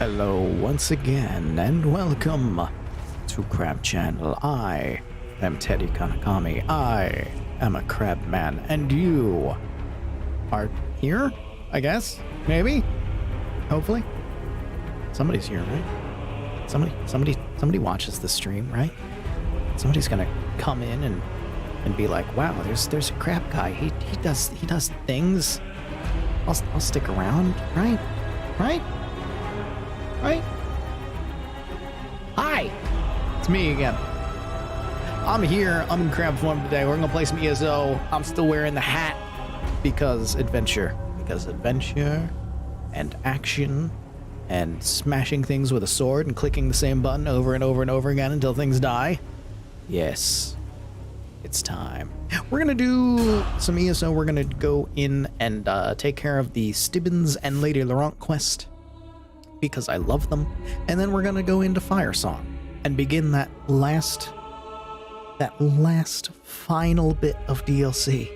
Hello once again, and welcome to Crab Channel. I am Teddy Kanikami. I am a crab man, and you are here, I guess? Maybe? Hopefully? Somebody's here, right? Somebody watches the stream, right? Somebody's gonna come in and be like, wow, there's a crab guy. He does things. I'll stick around, right? Right? Hi! It's me again. I'm here. I'm in crab form today. We're gonna play some ESO. I'm still wearing the hat because adventure. Because adventure and action and smashing things with a sword and clicking the same button over and over and over again until things die. Yes. It's time. We're gonna do some ESO. We're gonna go in and take care of the Stibbons and Lady Laurent quest, because I love them. And then we're gonna go into Firesong and begin that last final bit of DLC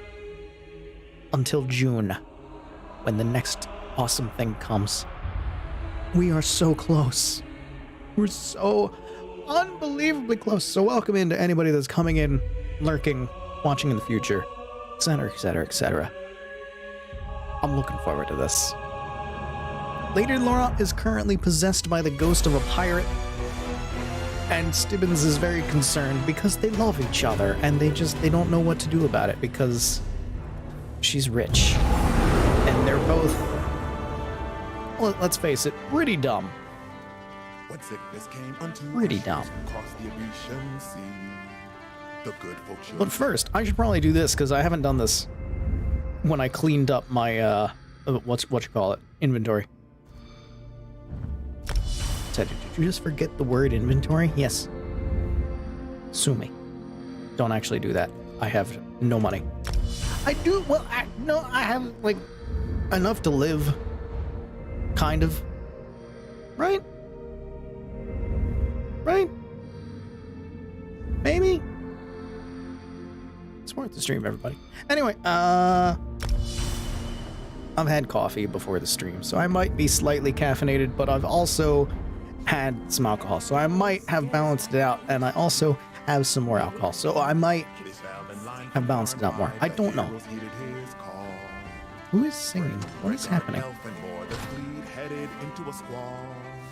until June, when the next awesome thing comes. We are so close. We're so unbelievably close. So welcome into anybody that's coming in, lurking, watching in the future, etc., etc., etc. I'm looking forward to this. Lady Laurent is currently possessed by the ghost of a pirate, and Stibbons is very concerned because they love each other and they don't know what to do about it because she's rich. And they're both, well, let's face it, pretty dumb. Pretty dumb. But first, I should probably do this because I haven't done this when I cleaned up my, what you call it, inventory. Did you just forget the word inventory? Yes. Sue me. Don't actually do that. I have no money. I do, well, I have, like, enough to live. Kind of. Right? Right? Maybe? Support the stream, everybody. Anyway, I've had coffee before the stream, so I might be slightly caffeinated, but I've also had some alcohol, so I might have balanced it out, and I also have some more alcohol, so I might have balanced it out more. I don't know. Who is singing? What is happening?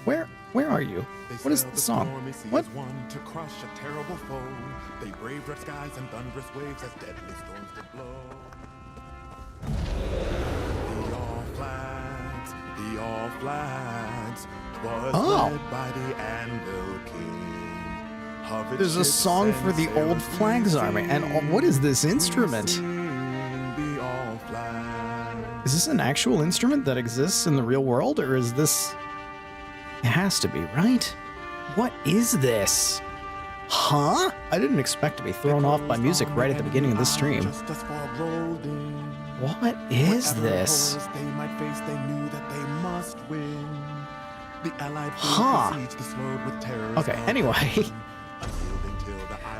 Where are you? What is the song? What? They brave red skies and thunderous waves as deadly storms did blow. The all flags was led by the Anvil King. There's a song for the Old Flags Army, and what is this instrument? Is this an actual instrument that exists in the real world, or is this... It has to be, right? What is this? Huh? I didn't expect to be thrown off by music right at the beginning of this stream. What is this? Huh. Okay, anyway.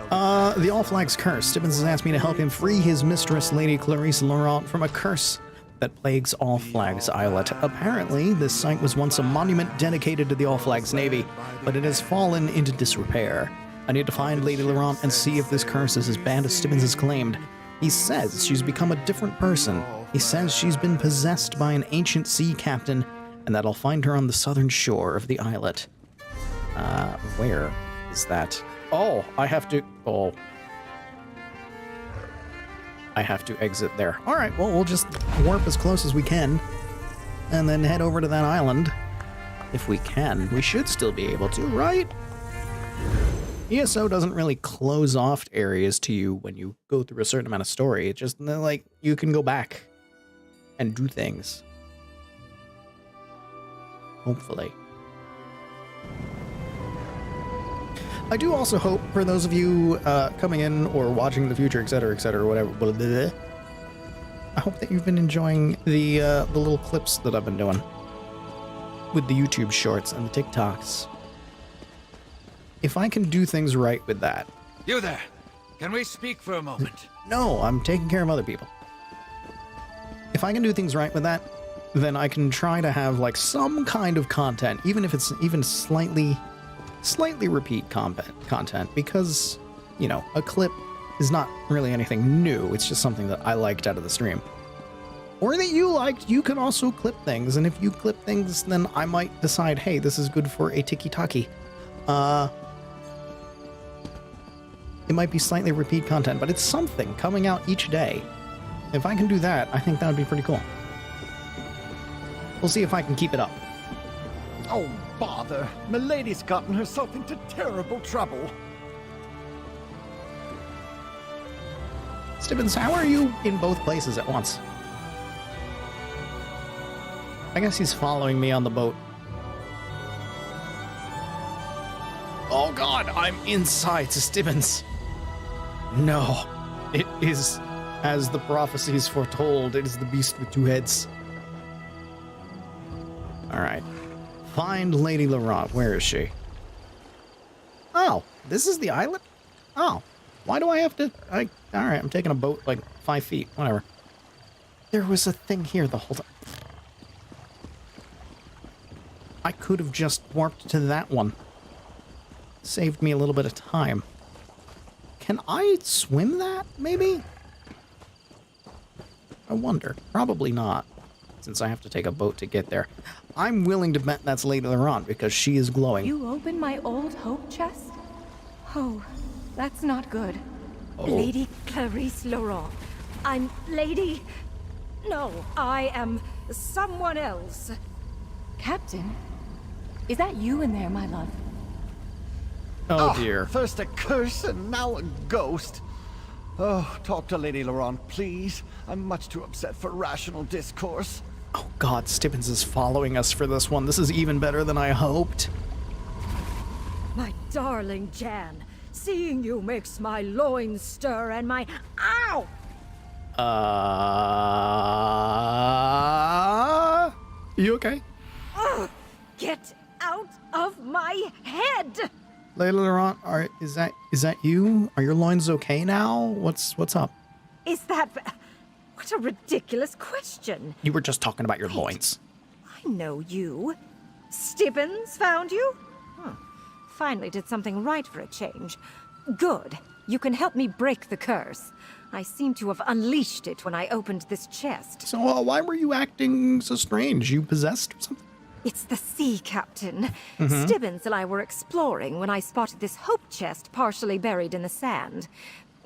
The All Flags curse. Stibbons has asked me to help him free his mistress, Lady Clarice Laurent, from a curse that plagues All Flags Islet. Apparently, this site was once a monument dedicated to the All Flags Navy, but it has fallen into disrepair. I need to find Lady Laurent and see if this curse is as bad as Stibbons has claimed. He says she's become a different person. He says she's been possessed by an ancient sea captain, and that I'll find her on the southern shore of the islet. Where is that? Oh, I have to... Oh. I have to exit there. Alright, well, we'll just warp as close as we can, and then head over to that island. If we can. We should still be able to, right? ESO doesn't really close off areas to you when you go through a certain amount of story. It's just, like, you can go back and do things. Hopefully. I do also hope, for those of you coming in or watching in the future, etc., whatever, blah, blah, blah, I hope that you've been enjoying the little clips that I've been doing with the YouTube shorts and the TikToks. If I can do things right with that. You there! Can we speak for a moment? No, I'm taking care of other people. If I can do things right with that, then I can try to have like some kind of content, even if it's even slightly repeat content, because, you know, a clip is not really anything new. It's just something that I liked out of the stream. Or that you liked. You can also clip things, and if you clip things, then I might decide, hey, this is good for a tiki-taki. It might be slightly repeat content, but it's something coming out each day. If I can do that, I think that would be pretty cool. We'll see if I can keep it up. Oh, bother. Milady's gotten herself into terrible trouble. Stibbons, how are you in both places at once? I guess he's following me on the boat. Oh god, I'm inside Stibbons. No, it is, as the prophecies foretold, it is the beast with two heads. Alright. Find Lady Laurent. Where is she? Oh, this is the island? Oh, why do I have to... Alright, I'm taking a boat like 5 feet. Whatever. There was a thing here the whole time. I could have just warped to that one. Saved me a little bit of time. Can I swim that, maybe? I wonder. Probably not, since I have to take a boat to get there. I'm willing to bet that's Lady Laurent because she is glowing. You opened my old hope chest? Oh, that's not good. Oh. Lady Clarice Laurent. I'm Lady... No, I am someone else. Captain? Is that you in there, my love? Oh dear. First a curse and now a ghost. Oh, talk to Lady Laurent, please. I'm much too upset for rational discourse. Oh god, Stibbons is following us for this one. This is even better than I hoped. My darling Jan, seeing you makes my loins stir and my... Ow! You okay? Ugh, get out of my head! Lady Laurent, is that you? Are your loins okay now? What's up? Is that... What a ridiculous question. You were just talking about your loins. I know you. Stibbons found you? Finally did something right for a change. Good. You can help me break the curse. I seem to have unleashed it when I opened this chest. So why were you acting so strange? You possessed or something? It's the sea captain. Stibbons and I were exploring when I spotted this hope chest partially buried in the sand.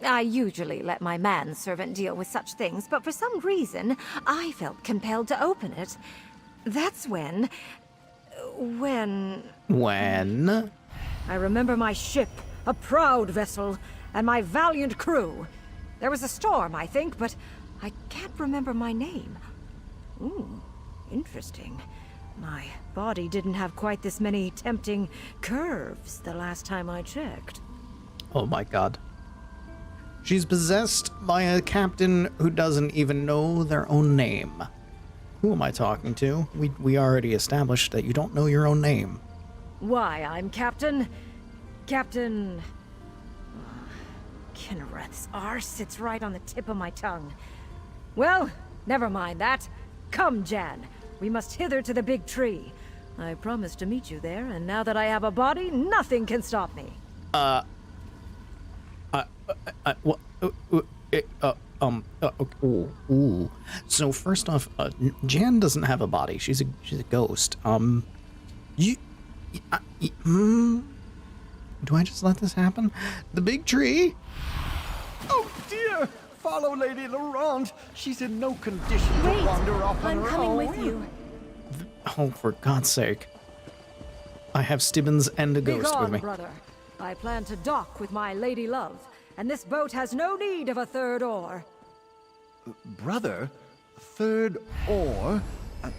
I usually let my manservant deal with such things, but for some reason, I felt compelled to open it. That's when... When? I remember my ship, a proud vessel, and my valiant crew. There was a storm, I think, but I can't remember my name. Ooh, interesting. My body didn't have quite this many tempting curves the last time I checked. Oh my god. She's possessed by a captain who doesn't even know their own name. Who am I talking to? We already established that you don't know your own name. Why, I'm Captain... Kinnereth's R sits right on the tip of my tongue. Well, never mind that. Come, Jan. We must hither to the big tree. I promised to meet you there, and now that I have a body, nothing can stop me. So first off, Jan doesn't have a body. She's a ghost. Do I just let this happen? The big tree? Oh dear! Follow Lady Laurent. She's in no condition to wander off on I'm her coming own. with you. Oh, for God's sake. I have Stibbons and a ghost Begone, with me. brother. I plan to dock with my lady love, and this boat has no need of a third oar. Brother? Third oar?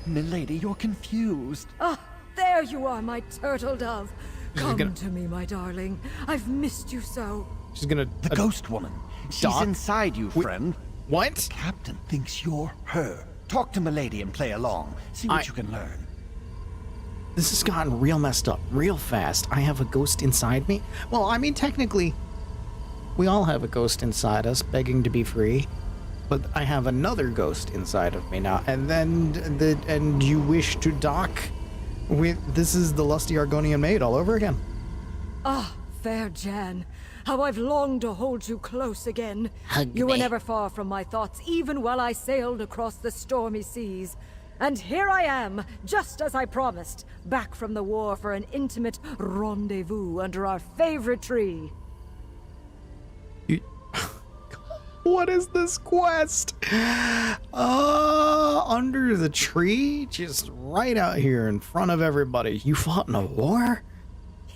Milady, you're confused. Ah, there you are, my turtle dove. Come gonna- to me, my darling. I've missed you so. She's gonna... The ghost woman. She's dock? inside you, friend. What? Captain thinks you're her. Talk to Milady and play along. See what I- you can learn. This has gotten real messed up real fast. I have a ghost inside me? Well, I mean, technically, we all have a ghost inside us begging to be free. But I have another ghost inside of me now, and and you wish to dock with... This is the lusty Argonian maid all over again. Ah, fair Jan. How I've longed to hold you close again. Hug You were me. never far from my thoughts, even while I sailed across the stormy seas. And here I am, just as I promised, back from the war for an intimate rendezvous under our favorite tree. You... What is this quest? Under the tree? Just right out here in front of everybody. You fought in a war?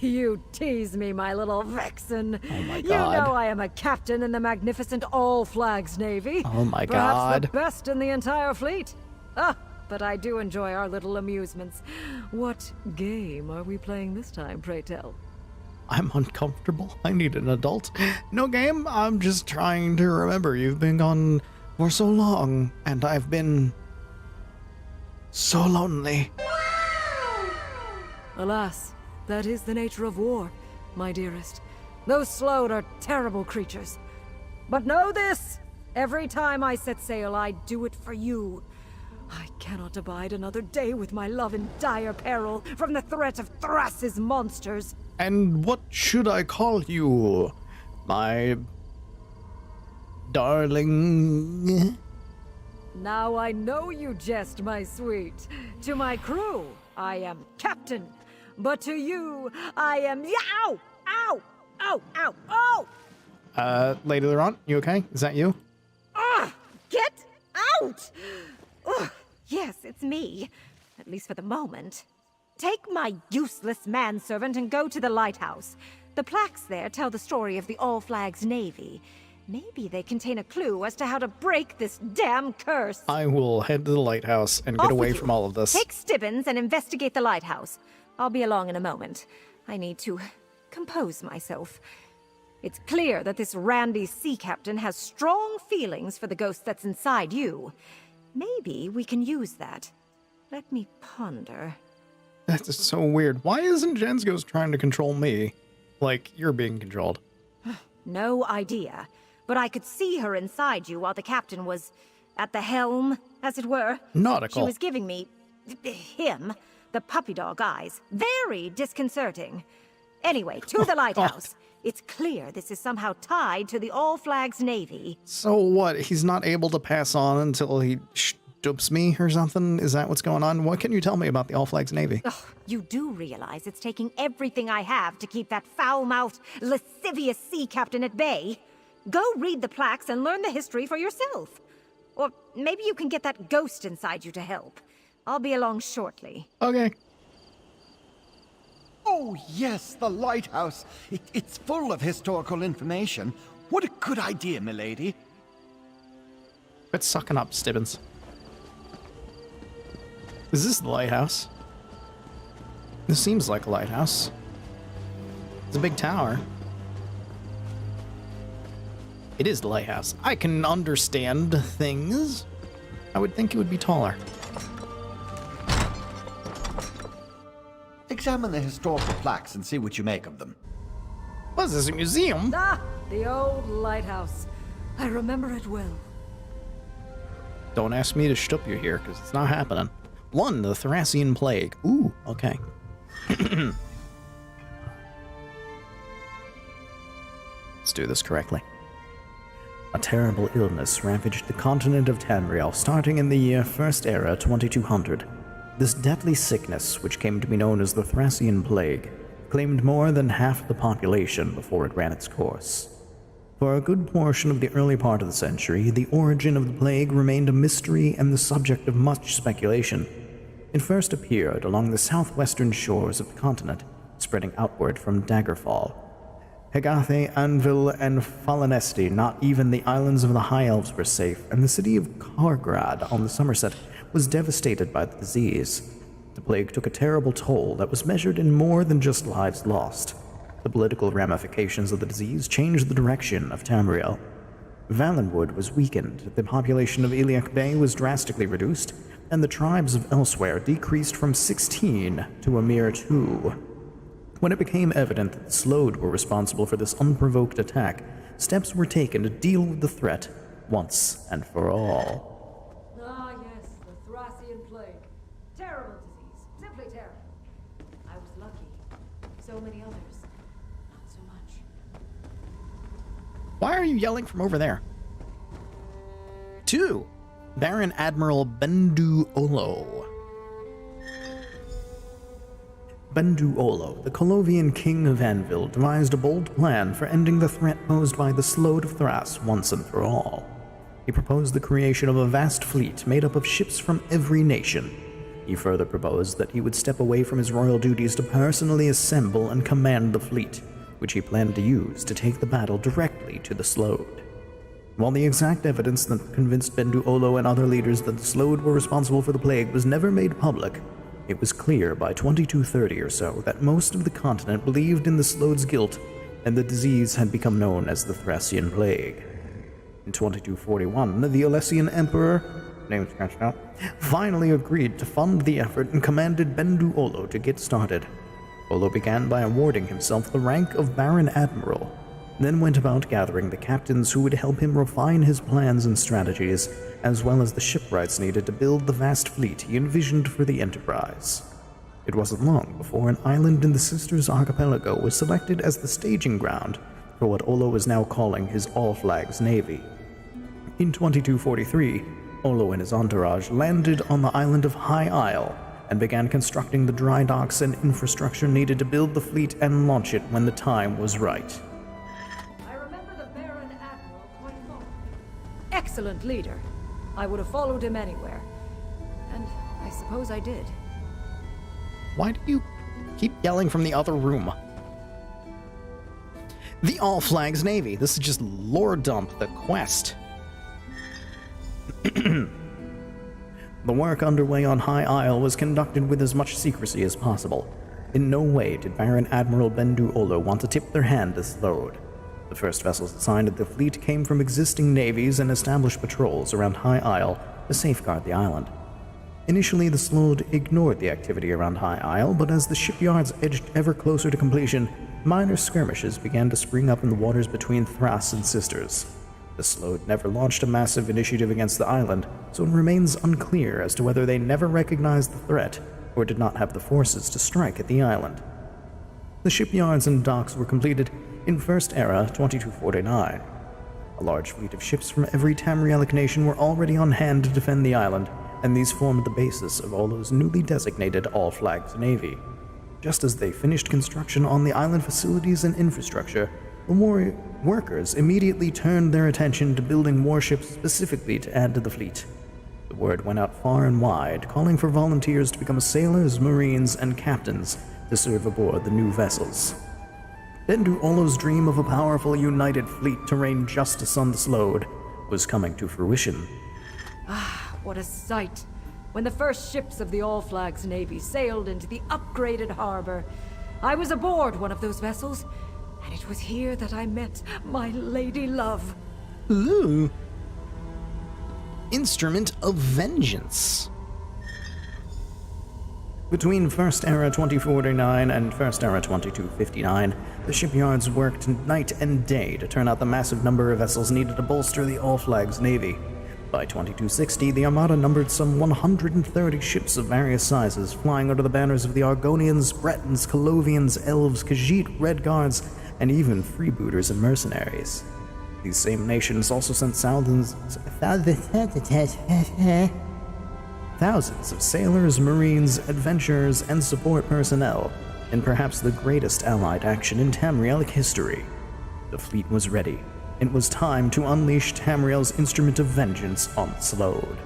You tease me, my little vixen. Oh my You God. know I am a captain in the magnificent All Flags Navy. Oh my Perhaps God. the best in the entire fleet. Ah, but I do enjoy our little amusements. What game are we playing this time, pray tell? I'm uncomfortable. I need an adult. No game. I'm just trying to remember. You've been gone for so long, and I've been so lonely. Alas, that is the nature of war, my dearest. Those Sload are terrible creatures. But know this! Every time I set sail, I do it for you. I cannot abide another day with my love in dire peril from the threat of Thras's monsters. And what should I call you? My darling? Now I know you jest, my sweet. To my crew, I am captain. But to you, I am... Ow! Ow! Ow! Ow! Oh! Lady Laurent, you okay? Is that you? Ah! Get out! Ugh. Yes, it's me. At least for the moment. Take my useless manservant and go to the lighthouse. The plaques there tell the story of the All Flags Navy. Maybe they contain a clue as to how to break this damn curse. I will head to the lighthouse and get Off away with you. from all of this. Take Stibbons and investigate the lighthouse. I'll be along in a moment. I need to compose myself. It's clear that this randy sea captain has strong feelings for the ghost that's inside you. Maybe we can use that. Let me ponder. That's so weird. Why isn't Jen's ghost trying to control me? Like, you're being controlled. No idea. But I could see her inside you while the captain was at the helm, as it were. Nautical. She was giving me... him, the puppy dog eyes. Very disconcerting. Anyway, to the lighthouse. It's clear this is somehow tied to the All Flags Navy. So what? He's not able to pass on until he stoops me or something? Is that what's going on? What can you tell me about the All Flags Navy? Ugh, you do realize it's taking everything I have to keep that foul-mouthed, lascivious sea captain at bay? Go read the plaques and learn the history for yourself. Or maybe you can get that ghost inside you to help. I'll be along shortly. Okay. Oh, yes, the lighthouse. It's full of historical information. What a good idea, milady. Quit sucking up, Stibbons. Is this the lighthouse? This seems like a lighthouse. It's a big tower. It is the lighthouse. I can understand things. I would think it would be taller. Examine the historical plaques and see what you make of them. What is this, a museum? Ah, the old lighthouse. I remember it well. Don't ask me to shtup you here, because it's not happening. 1, the Thracian Plague. Ooh, okay. Let's do this correctly. A terrible illness ravaged the continent of Tamriel starting in the year First Era 2200. This deadly sickness, which came to be known as the Thracian Plague, claimed more than half the population before it ran its course. For a good portion of the early part of the century, the origin of the plague remained a mystery and the subject of much speculation. It first appeared along the southwestern shores of the continent, spreading outward from Daggerfall. Hegathe, Anvil, and Falanesti, not even the islands of the High Elves were safe, and the city of Kargrad on the Somerset was devastated by the disease. The plague took a terrible toll that was measured in more than just lives lost. The political ramifications of the disease changed the direction of Tamriel. Valenwood was weakened, the population of Iliac Bay was drastically reduced, and the tribes of elsewhere decreased from 16 to a mere 2. When it became evident that the Sload were responsible for this unprovoked attack, steps were taken to deal with the threat, once and for all. Ah, yes, the Thracian plague. Terrible disease. Simply terrible. I was lucky. So many others, not so much. Why are you yelling from over there? 2. Baron Admiral Bendu Olo. Bendu Olo, the Colovian king of Anvil, devised a bold plan for ending the threat posed by the Sload of Thras once and for all. He proposed the creation of a vast fleet made up of ships from every nation. He further proposed that he would step away from his royal duties to personally assemble and command the fleet, which he planned to use to take the battle directly to the Sload. While the exact evidence that convinced Bendu Olo and other leaders that the Sload were responsible for the plague was never made public, it was clear by 2230 or so that most of the continent believed in the Sload's guilt, and the disease had become known as the Thracian Plague. In 2241, the Alessian Emperor, name scratched out, finally agreed to fund the effort and commanded Bendu Olo to get started. Olo began by awarding himself the rank of Baron Admiral, then went about gathering the captains who would help him refine his plans and strategies, as well as the shipwrights needed to build the vast fleet he envisioned for the enterprise. It wasn't long before an island in the Sisters Archipelago was selected as the staging ground for what Olo was now calling his All-Flags Navy. In 2243, Olo and his entourage landed on the island of High Isle and began constructing the dry docks and infrastructure needed to build the fleet and launch it when the time was right. I remember the Baron Admiral quite fondly. Excellent leader. I would have followed him anywhere. And I suppose I did. Why do you keep yelling from the other room? The All Flags Navy. This is just lore dump, the quest. The work underway on High Isle was conducted with as much secrecy as possible. In no way did Baron Admiral Bendu Olo want to tip their hand to Sload. The first vessels assigned to the fleet came from existing navies and established patrols around High Isle to safeguard the island. Initially, the Sload ignored the activity around High Isle, but as the shipyards edged ever closer to completion, minor skirmishes began to spring up in the waters between Thras and Sisters. The Sload never launched a massive initiative against the island, so it remains unclear as to whether they never recognized the threat or did not have the forces to strike at the island. The shipyards and docks were completed in First Era 2249. A large fleet of ships from every Tamrielic nation were already on hand to defend the island, and these formed the basis of Olo's newly designated All Flags Navy. Just as they finished construction on the island facilities and infrastructure, the workers immediately turned their attention to building warships specifically to add to the fleet. The word went out far and wide, calling for volunteers to become sailors, marines, and captains to serve aboard the new vessels. Bendu Olo's dream of a powerful, united fleet to rain justice on the Sload was coming to fruition. Ah, what a sight! When the first ships of the All Flags Navy sailed into the upgraded harbor, I was aboard one of those vessels, and it was here that I met my lady love. Ooh. Instrument of Vengeance. Between First Era 2049 and First Era 2259, the shipyards worked night and day to turn out the massive number of vessels needed to bolster the All Flags Navy. By 2260, the Armada numbered some 130 ships of various sizes, flying under the banners of the Argonians, Bretons, Colovians, Elves, Khajiit, Red Guards, and even freebooters and mercenaries. These same nations also sent thousands of sailors, marines, adventurers, and support personnel in perhaps the greatest allied action in Tamrielic history. The fleet was ready. It was time to unleash Tamriel's instrument of vengeance on Sload.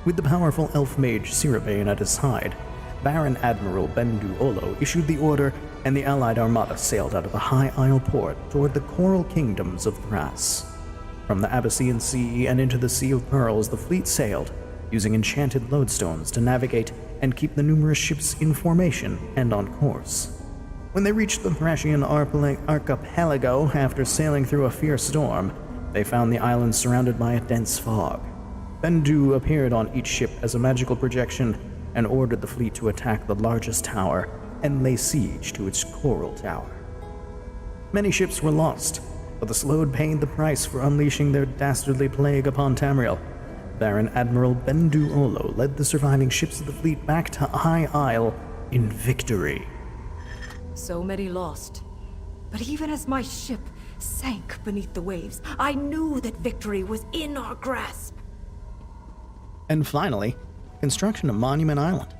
With the powerful elf mage Sirabane at his side, Baron Admiral Bendu Olo issued the order, and the allied armada sailed out of the High Isle port toward the coral kingdoms of Thras. From the Abyssinian Sea and into the Sea of Pearls, the fleet sailed, using enchanted lodestones to navigate and keep the numerous ships in formation and on course. When they reached the Thracian archipelago after sailing through a fierce storm, they found the island surrounded by a dense fog. Bendu appeared on each ship as a magical projection and ordered the fleet to attack the largest tower and lay siege to its coral tower. Many ships were lost, but the Slode paid the price for unleashing their dastardly plague upon Tamriel. Baron Admiral Bendu Olo led the surviving ships of the fleet back to High Isle in victory. So many lost. But even as my ship sank beneath the waves, I knew that victory was in our grasp. And finally, construction of Monument Island.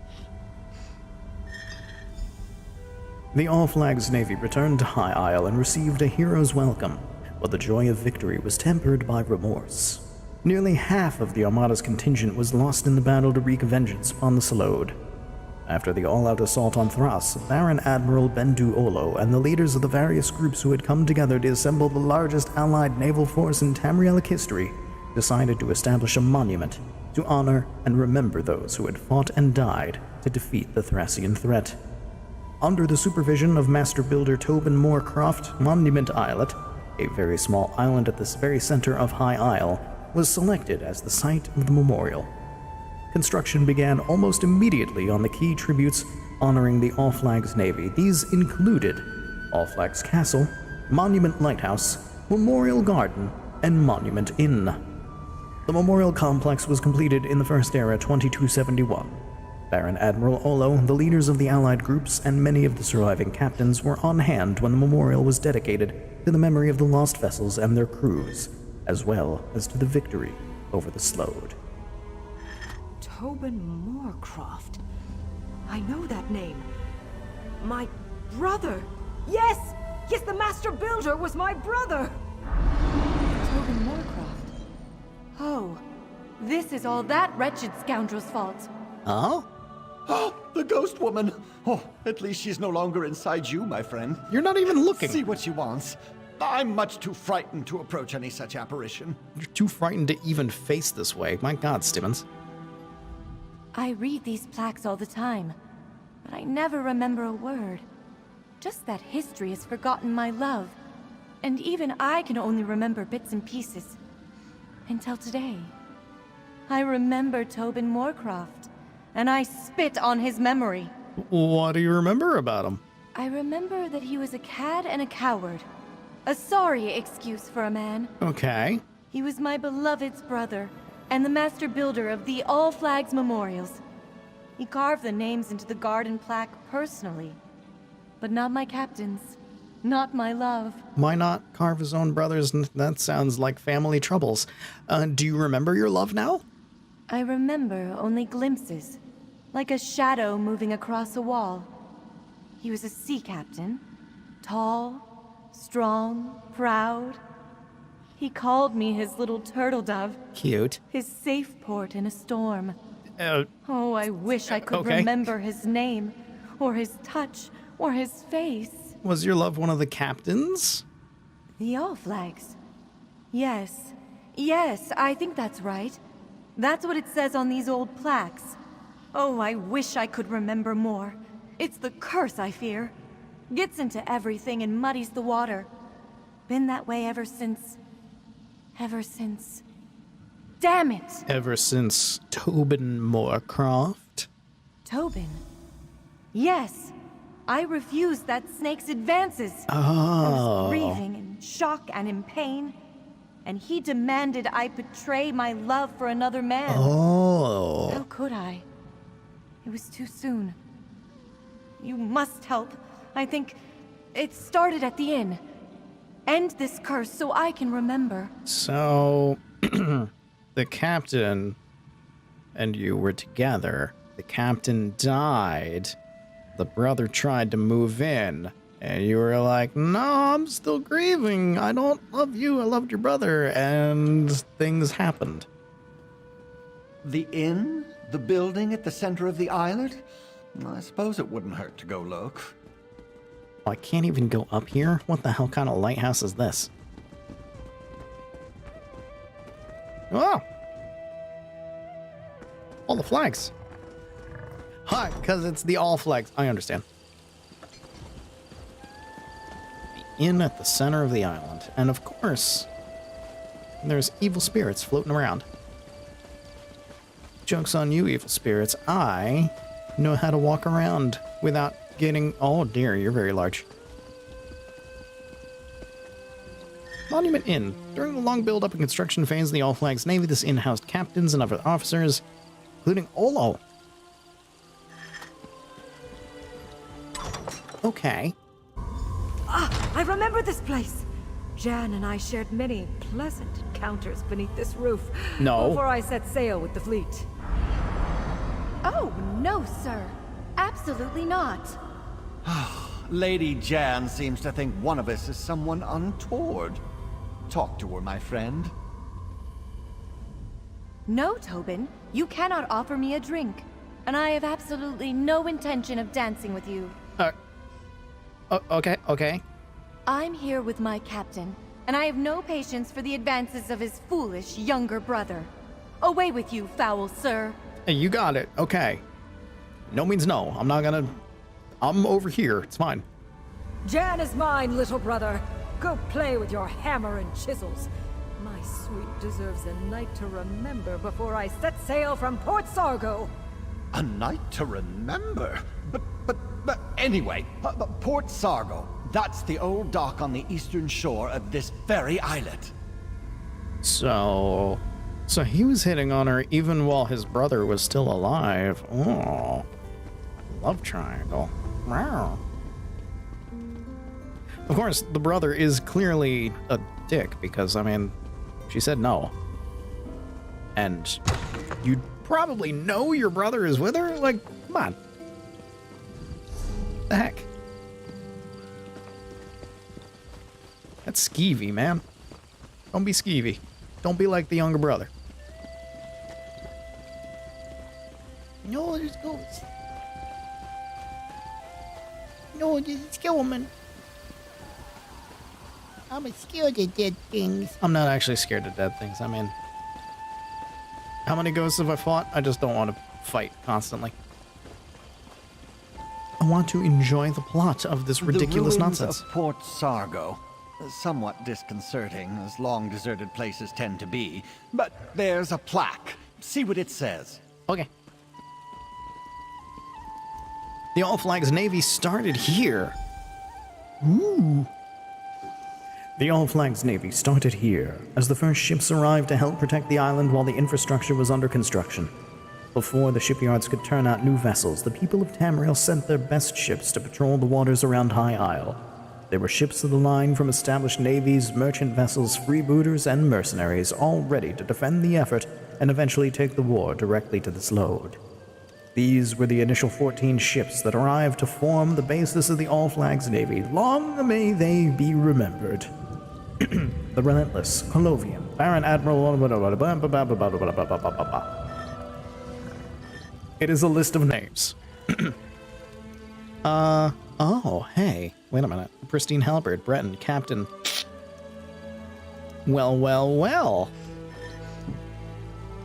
The All Flags Navy returned to High Isle and received a hero's welcome, but the joy of victory was tempered by remorse. Nearly half of the Armada's contingent was lost in the battle to wreak vengeance upon the Slode. After the all-out assault on Thras, Baron Admiral Bendu Olo and the leaders of the various groups who had come together to assemble the largest allied naval force in Tamrielic history decided to establish a monument to honor and remember those who had fought and died to defeat the Thracian threat. Under the supervision of Master Builder Tobin Moorcroft, Monument Islet, a very small island at the very center of High Isle, was selected as the site of the memorial. Construction began almost immediately on the key tributes honoring the All Flags Navy. These included All Flags Castle, Monument Lighthouse, Memorial Garden, and Monument Inn. The memorial complex was completed in the First Era 2271. Baron Admiral Olo, the leaders of the Allied groups, and many of the surviving captains were on hand when the memorial was dedicated to the memory of the lost vessels and their crews, as well as to the victory over the Slode. Tobin Moorcroft. I know that name. My brother. Yes! Yes, the Master Builder was my brother! Tobin Moorcroft. Oh, this is all that wretched scoundrel's fault. Oh? Oh, the ghost woman! Oh, at least she's no longer inside you, my friend. You're not even looking. See what she wants. I'm much too frightened to approach any such apparition. You're too frightened to even face this way. My God, Stibbons. I read these plaques all the time, but I never remember a word. Just that history has forgotten my love, and even I can only remember bits and pieces. Until today. I remember Tobin Moorcroft, and I spit on his memory. What do you remember about him? I remember that he was a cad and a coward. A sorry excuse for a man. Okay. He was my beloved's brother, and the master builder of the All Flags Memorials. He carved the names into the garden plaque personally. But not my captain's. Not my love. Why not carve his own brothers? That sounds like family troubles. Do you remember your love now? I remember only glimpses, like a shadow moving across a wall. He was a sea captain, tall, strong, proud. He called me his little turtle dove. Cute. His safe port in a storm. Oh, I wish I could remember his name, or his touch, or his face. Was your love one of the captains? The All Flags. Yes. Yes, I think that's right. That's what it says on these old plaques. Oh, I wish I could remember more. It's the curse, I fear. Gets into everything and muddies the water. Been that way ever since... Damn it! Ever since Tobin Moorcroft? Tobin? Yes. I refused that snake's advances. Oh. I was grieving in shock and in pain. And he demanded I betray my love for another man. Oh. How could I? It was too soon. You must help. I think it started at the inn. End this curse so I can remember. So, the captain and you were together. The captain died. The brother tried to move in. And you were like, no, I'm still grieving. I don't love you. I loved your brother. And things happened. The inn? The building at the center of the island? I suppose it wouldn't hurt to go look. Oh, I can't even go up here? What the hell kind of lighthouse is this? Oh! All the flags. Hi, because it's the all flags. I understand. The inn at the center of the island. And of course, there's evil spirits floating around. Joke's on you, evil spirits. I know how to walk around without getting... Oh dear, you're very large. Monument Inn. During the long build-up and construction phase of the All Flags Navy, this inn housed captains and other officers, including Olo. Okay. Ah, I remember this place. Jan and I shared many pleasant encounters beneath this roof. No. Before I set sail with the fleet. Oh, no, sir. Absolutely not. Lady Jan seems to think one of us is someone untoward. Talk to her, my friend. No, Tobin. You cannot offer me a drink. And I have absolutely no intention of dancing with you. Okay. I'm here with my captain, and I have no patience for the advances of his foolish younger brother. Away with you, foul sir. Hey, you got it. Okay. No means no. I'm over here. It's fine. Jan is mine, little brother. Go play with your hammer and chisels. My sweet deserves a night to remember before I set sail from Port Sargo. A night to remember? But anyway, Port Sargo. That's the old dock on the eastern shore of this very islet. So he was hitting on her even while his brother was still alive. Oh, love triangle. Wow. Of course, the brother is clearly a dick because, I mean, she said no. And you probably know your brother is with her? Like, come on. The heck? That's skeevy, man. Don't be skeevy. Don't be like the younger brother. No, there's ghosts. No, there's skeleton. I'm scared of dead things. I'm not actually scared of dead things. I mean, how many ghosts have I fought? I just don't want to fight constantly. I want to enjoy the plot of this ridiculous the ruins nonsense. Of Port Sargo. Somewhat disconcerting, as long deserted places tend to be. But there's a plaque. See what it says. Okay. The All Flags Navy started here. Ooh. The All Flags Navy started here, as the first ships arrived to help protect the island while the infrastructure was under construction. Before the shipyards could turn out new vessels, the people of Tamriel sent their best ships to patrol the waters around High Isle. They were ships of the line from established navies, merchant vessels, freebooters, and mercenaries, all ready to defend the effort and eventually take the war directly to this load. These were the initial 14 ships that arrived to form the basis of the All Flags Navy. Long may they be remembered. The Relentless, Colovian, Baron Admiral... It is a list of names. Oh, hey. Wait a minute. Pristine Halberd, Breton, Captain. Well.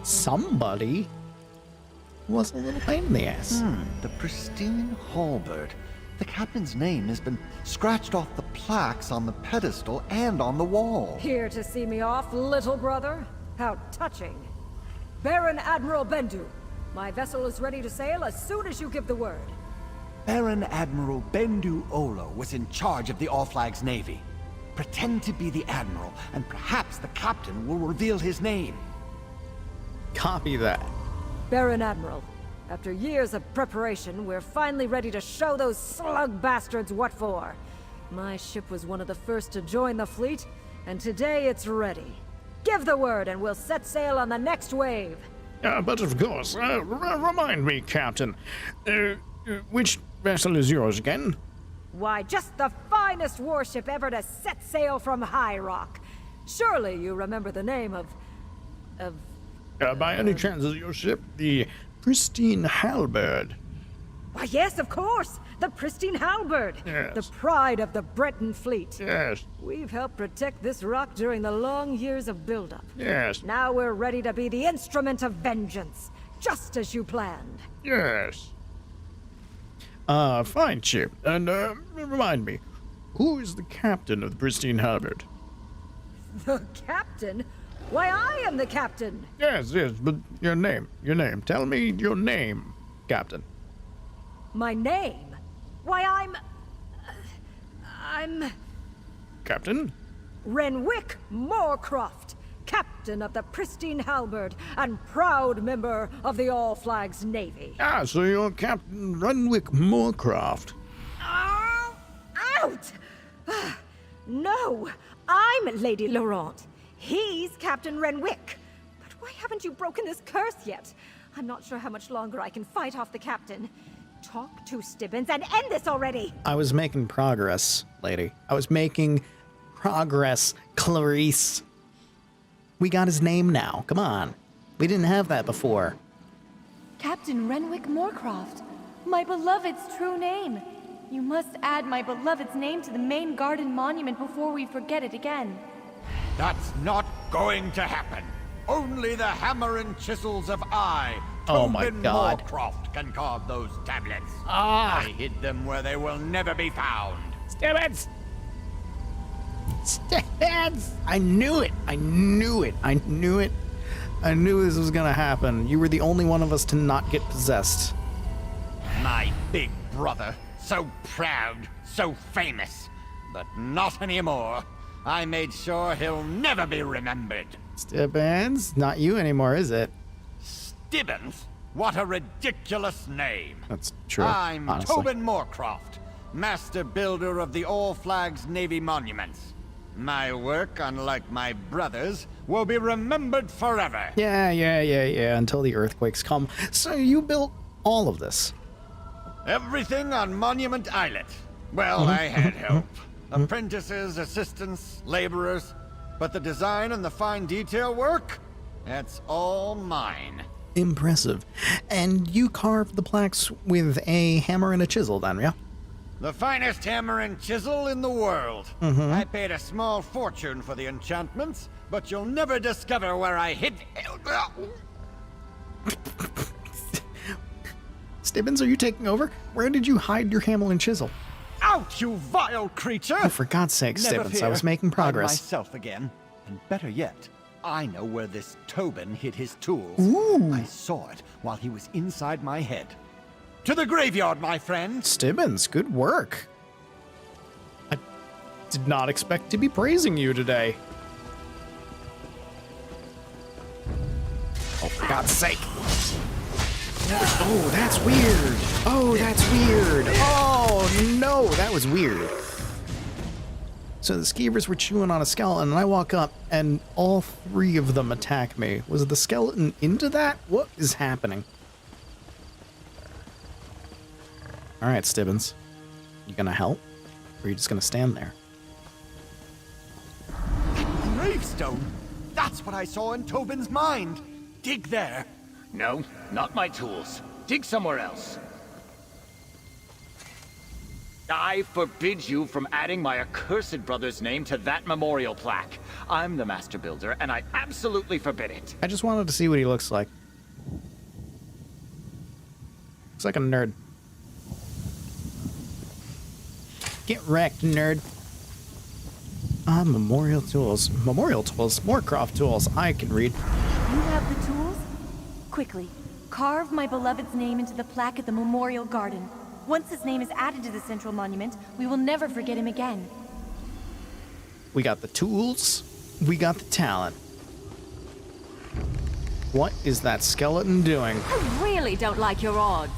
Somebody was a little pain in the ass. The pristine halberd. The captain's name has been scratched off the plaques on the pedestal and on the wall. Here to see me off, little brother? How touching. Baron Admiral Bendu, my vessel is ready to sail as soon as you give the word. Baron Admiral Bendu Olo was in charge of the All Flags Navy. Pretend to be the admiral, and perhaps the captain will reveal his name. Copy that. Baron Admiral, after years of preparation, we're finally ready to show those slug bastards what for. My ship was one of the first to join the fleet, and today it's ready. Give the word and we'll set sail on the next wave. But of course, remind me, Captain, which vessel is yours again? Why, just the finest warship ever to set sail from High Rock. Surely you remember the name of... By any chance is your ship the Pristine Halberd? Why, yes, of course! The Pristine Halberd! Yes. The pride of the Breton fleet. Yes. We've helped protect this rock during the long years of buildup. Yes. Now we're ready to be the instrument of vengeance, just as you planned. Yes. Fine, ship. And, remind me, who is the captain of the Pristine Halberd? The captain? Why, I am the captain! Yes, but your name. Tell me your name, Captain. My name? Why, I'm... Captain? Renwick Moorcroft, captain of the Pristine Halberd and proud member of the All Flags Navy. Ah, so you're Captain Renwick Moorcroft. Oh, out! No, I'm Lady Laurent. He's Captain Renwick. But why haven't you broken this curse yet? I'm not sure how much longer I can fight off the captain. Talk to Stibbons and end this already! I was making progress, lady. I was making progress, Clarice. We got his name now. Come on. We didn't have that before. Captain Renwick Moorcroft, my beloved's true name. You must add my beloved's name to the main garden monument before we forget it again. That's not going to happen. Only the hammer and chisels of Oh my Tobin God. Moorcroft, can carve those tablets. Ah. I hid them where they will never be found. Stibbons! Stibbons! I knew it! I knew it! I knew it! I knew this was gonna happen. You were the only one of us to not get possessed. My big brother, so proud, so famous. But not anymore. I made sure he'll never be remembered. Stibbons? Not you anymore, is it? Stibbons? What a ridiculous name. That's true, I'm honestly. Tobin Moorcroft, master builder of the All Flags Navy monuments. My work, unlike my brother's, will be remembered forever. Yeah, until the earthquakes come. So you built all of this. Everything on Monument Islet. Well, I had help. Apprentices, assistants, laborers. But the design and the fine detail work, that's all mine. Impressive. And you carved the plaques with a hammer and a chisel then, yeah? The finest hammer and chisel in the world. I paid a small fortune for the enchantments, but you'll never discover where I hid... Stibbons, are you taking over? Where did you hide your hammer and chisel? Out, you vile creature! Oh, for God's sake, Never Stibbons, fear. I was making I'm progress. myself again. And better yet, I know where this Tobin hid his tools. Ooh. I saw it while he was inside my head. To the graveyard, my friend! Stibbons, good work. I did not expect to be praising you today. Oh, for God's sake. Oh, that's weird. Oh, that's weird. Oh, no, that was weird. So the skeevers were chewing on a skeleton, and I walk up, and all three of them attack me. Was the skeleton into that? What is happening? All right, Stibbons. You gonna help? Or are you just gonna stand there? Gravestone? That's what I saw in Tobin's mind. Dig there. No, not my tools. Dig somewhere else. I forbid you from adding my accursed brother's name to that memorial plaque. I'm the master builder, and I absolutely forbid it. I just wanted to see what he looks like. Looks like a nerd. Get wrecked, nerd. Memorial tools. Memorial tools? Moorcroft tools. I can read. You have the tools? Quickly, carve my beloved's name into the plaque at the memorial garden. Once his name is added to the central monument, we will never forget him again. We got the tools. We got the talent. What is that skeleton doing? I really don't like your odds.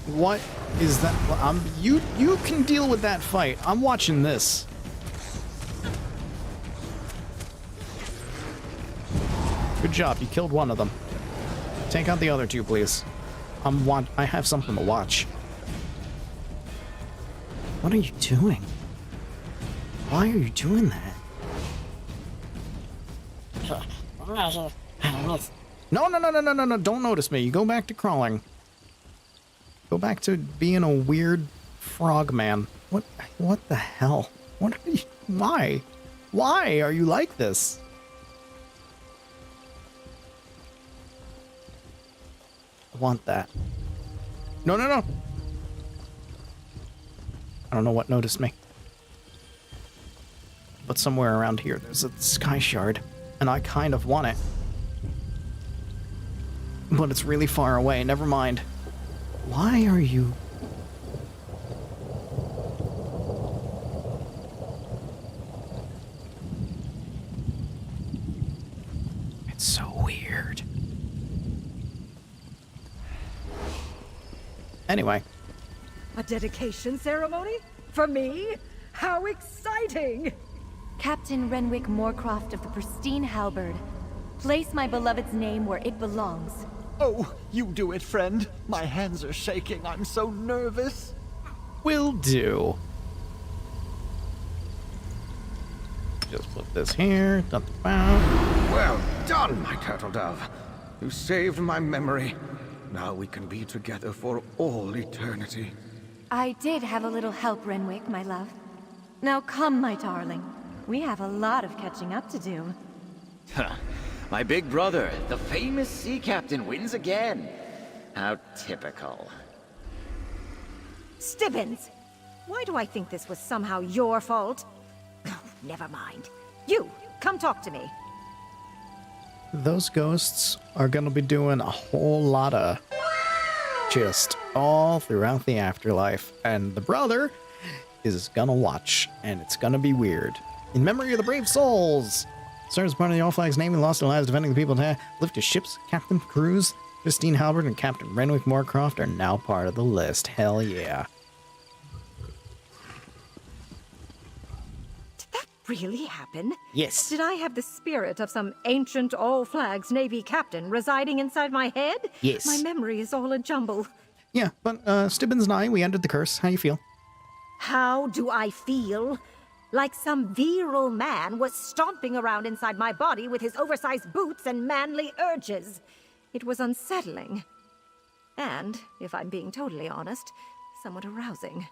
What is that? You can deal with that fight. I'm watching this. Good job. You killed one of them. Take out the other two, please. I have something to watch. What are you doing? Why are you doing that? No. Don't notice me. You go back to crawling. Go back to being a weird frog man. What the hell? Why? Why are you like this? I want that. No. I don't know what noticed me. But somewhere around here, there's a sky shard, and I kind of want it. But it's really far away, never mind. Why are you... weird. Anyway. A dedication ceremony? For me? How exciting! Captain Renwick Moorcroft of the pristine halberd. Place my beloved's name where it belongs. Oh, you do it, friend. My hands are shaking. I'm so nervous. Will do. Just put this here. Well done, my turtle dove. You saved my memory. Now we can be together for all eternity. I did have a little help, Renwick, my love. Now come, my darling. We have a lot of catching up to do. My big brother, the famous sea captain, wins again. How typical. Stibbons! Why do I think this was somehow your fault? Oh, never mind. You, come talk to me. Those ghosts are gonna be doing a whole lot of just all throughout the afterlife, and the brother is gonna watch, and it's gonna be weird. In memory of the brave souls! Serves as part of the All Flags Navy, lost their lives defending the people to lift his ships. Captain Cruz, Christine Halbert, and Captain Renwick Moorcroft are now part of the list. Hell yeah. Did that really happen? Yes. Did I have the spirit of some ancient All Flags Navy captain residing inside my head? Yes. My memory is all a jumble. Yeah, but Stibbons and I, we ended the curse. How you feel? How do I feel? Like some virile man was stomping around inside my body with his oversized boots and manly urges. It was unsettling. And, if I'm being totally honest, somewhat arousing.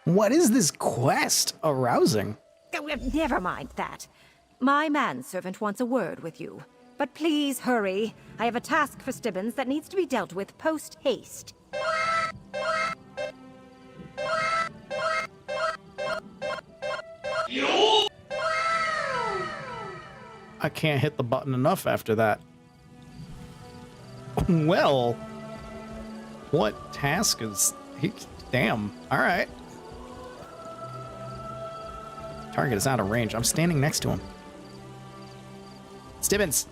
What is this quest? Arousing? Oh, never mind that. My manservant wants a word with you. But please hurry. I have a task for Stibbons that needs to be dealt with post-haste. I can't hit the button enough after that. Well, what task is he? Damn. All right. Target is out of range. I'm standing next to him. Stibbons.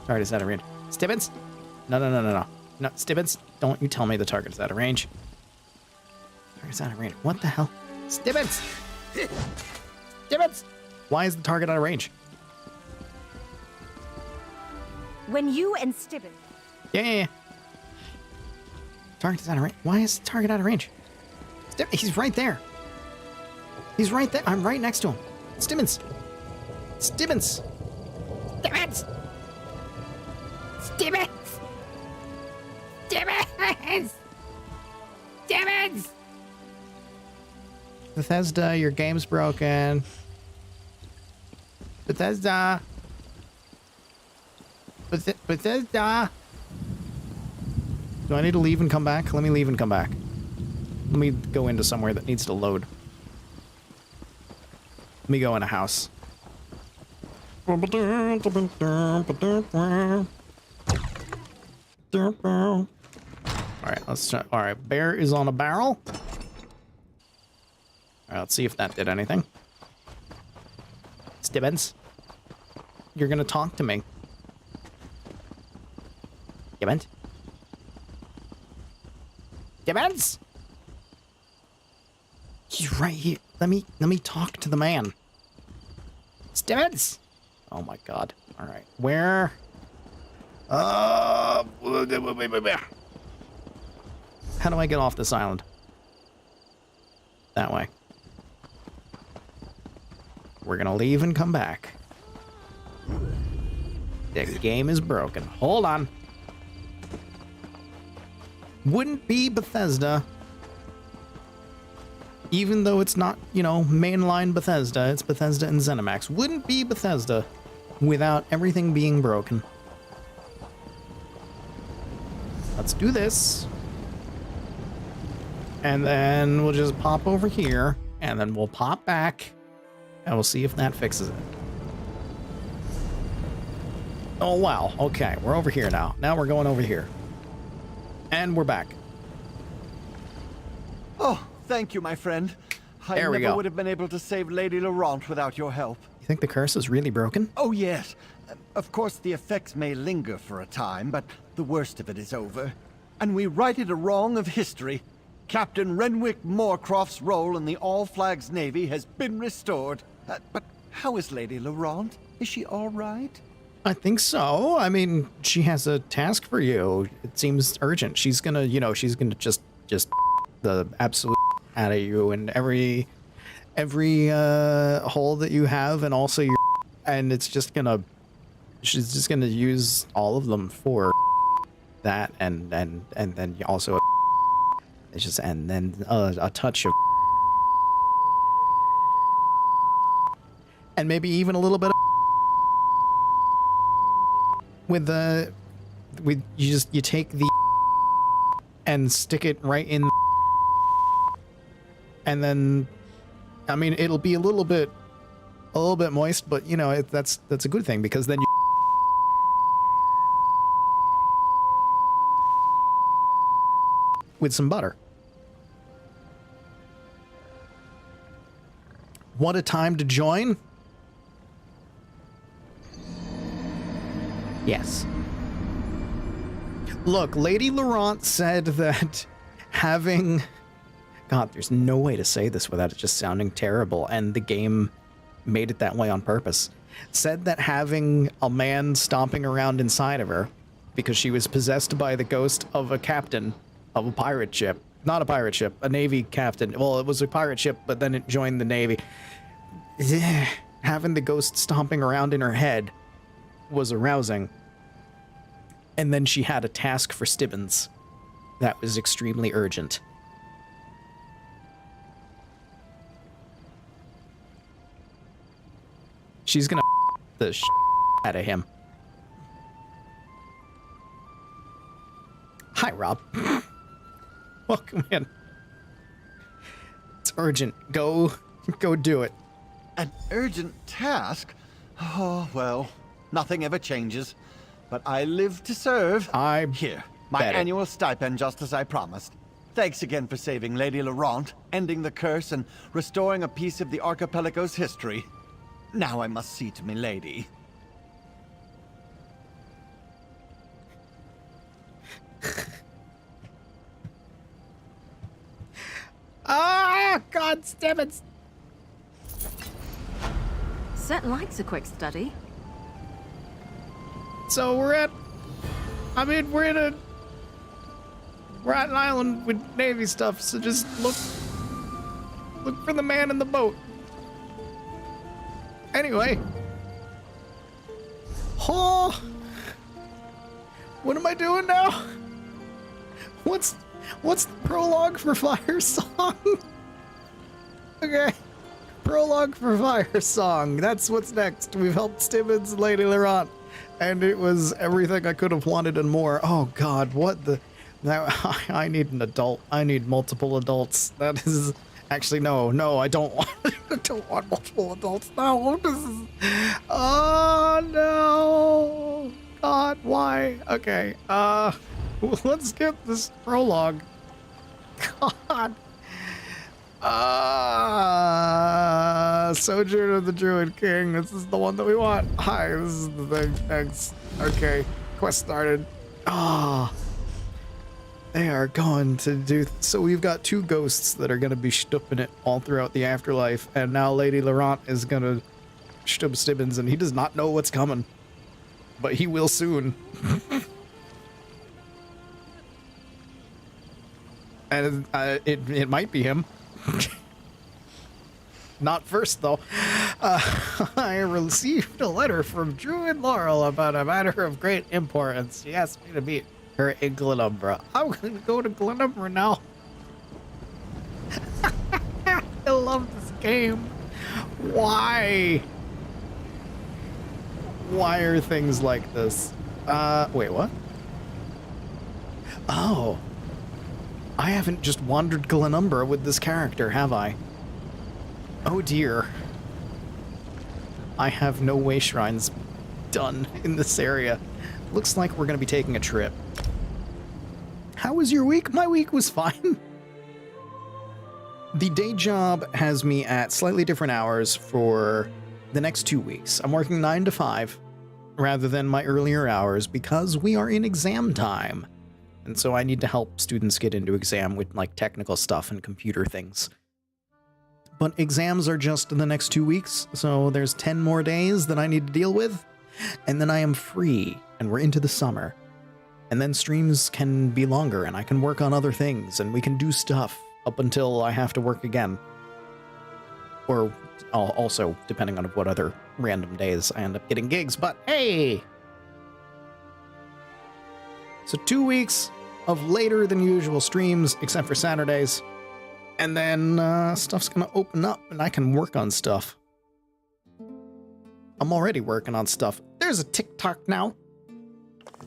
Target is out of range. Stibbons? No. No, Stibbons, don't you tell me the target is out of range. Target's out of range. What the hell? Stibbons! Stibbons! Why is the target out of range? When you and Stibbons... Yeah. Target is out of range. Why is the target out of range? He's right there. He's right there. I'm right next to him. Stibbons! Stibbons! Stibbons! Stibbons! Stibbons! Stibbons! Bethesda, your game's broken. Bethesda! Bethesda! Do I need to leave and come back? Let me leave and come back. Let me go into somewhere that needs to load. Let me go in a house. Alright, let's try. Alright, bear is on a barrel. Alright, let's see if that did anything. Stibbons, you're gonna talk to me. Stibbons? Stibbons? He's right here. Let me talk to the man. Stibbons! Oh my god. Alright, where? How do I get off this island? That way. We're gonna leave and come back. The game is broken. Hold on. Wouldn't be Bethesda. Even though it's not, you know, mainline Bethesda, it's Bethesda and Zenimax. Wouldn't be Bethesda without everything being broken. Let's do this. And then we'll just pop over here, and then we'll pop back, and we'll see if that fixes it. Oh, wow. Okay, we're over here now. Now we're going over here. And we're back. Oh, thank you, my friend. There we never go. would have been able to save Lady Laurent without your help. You think the curse is really broken? Oh, yes. Of course, the effects may linger for a time, but the worst of it is over. And we righted a wrong of history. Captain Renwick Moorcroft's role in the All Flags Navy has been restored. But how is Lady Laurent? Is she all right? I think so. I mean, she has a task for you. It seems urgent. She's gonna, you know, she's gonna just the absolute out of you and every hole that you have, and also your, and it's just gonna, she's just gonna use all of them for that, and then also it's just, and then a touch of, and maybe even a little bit of with you take the and stick it right in, and then, I mean, it'll be a little bit moist, but you know, that's a good thing, because then you with some butter. What a time to join. Yes. Look, Lady Laurent said that having... God, there's no way to say this without it just sounding terrible, and the game made it that way on purpose. Said that having a man stomping around inside of her, because she was possessed by the ghost of a captain of a pirate ship. Not a pirate ship, a Navy captain. Well, it was a pirate ship, but then it joined the Navy. Having the ghost stomping around in her head was arousing. And then she had a task for Stibbons that was extremely urgent. She's gonna the out of him. Hi, Rob. Welcome in. It's urgent. Go do it. An urgent task? Oh, well, nothing ever changes. But I live to serve. Here, my bet it. annual stipend, just as I promised. Thanks again for saving Lady Laurent, ending the curse, and restoring a piece of the archipelago's history. Now I must see to me lady. Ah, God, Stibbons. Set likes a quick study. So we're at an island with Navy stuff, so just look for the man in the boat. Anyway. Oh, what am I doing now? What's the prologue for Firesong? Okay. Prologue for Firesong. That's what's next. We've helped Stibbons and Lady Laurent. And it was everything I could have wanted and more. Oh God, what the... Now, I need an adult. I need multiple adults. That is... Actually, no, I don't want... I don't want multiple adults. No, this is... Oh, no. God, why? Okay, let's get this prologue. God. Sojourn of the Druid King. This is the one that we want. Hi, this is the thing. Thanks. Okay, quest started. They are going to do... So we've got two ghosts that are going to be stupping it all throughout the afterlife, and now Lady Laurent is going to stup Stibbons, and he does not know what's coming. But he will soon. And it might be him. Not first, though. I received a letter from Druid Laurel about a matter of great importance. She asked me to meet her in Glenumbra. I'm going to go to Glenumbra now. I love this game. Why? Why are things like this? Wait, what? Oh. I haven't just wandered Glenumbra with this character, have I? Oh dear. I have no way shrines done in this area. Looks like we're gonna be taking a trip. How was your week? My week was fine. The day job has me at slightly different hours for the next 2 weeks. I'm working 9 to 5 rather than my earlier hours because we are in exam time. And so I need to help students get into exam with like technical stuff and computer things. But exams are just in the next 2 weeks, so there's 10 more days that I need to deal with. And then I am free, and we're into the summer. And then streams can be longer, and I can work on other things, and we can do stuff up until I have to work again. Or also, depending on what other random days I end up getting gigs, but hey! So 2 weeks of later than usual streams, except for Saturdays. And then stuff's gonna open up, and I can work on stuff. I'm already working on stuff. There's a TikTok now.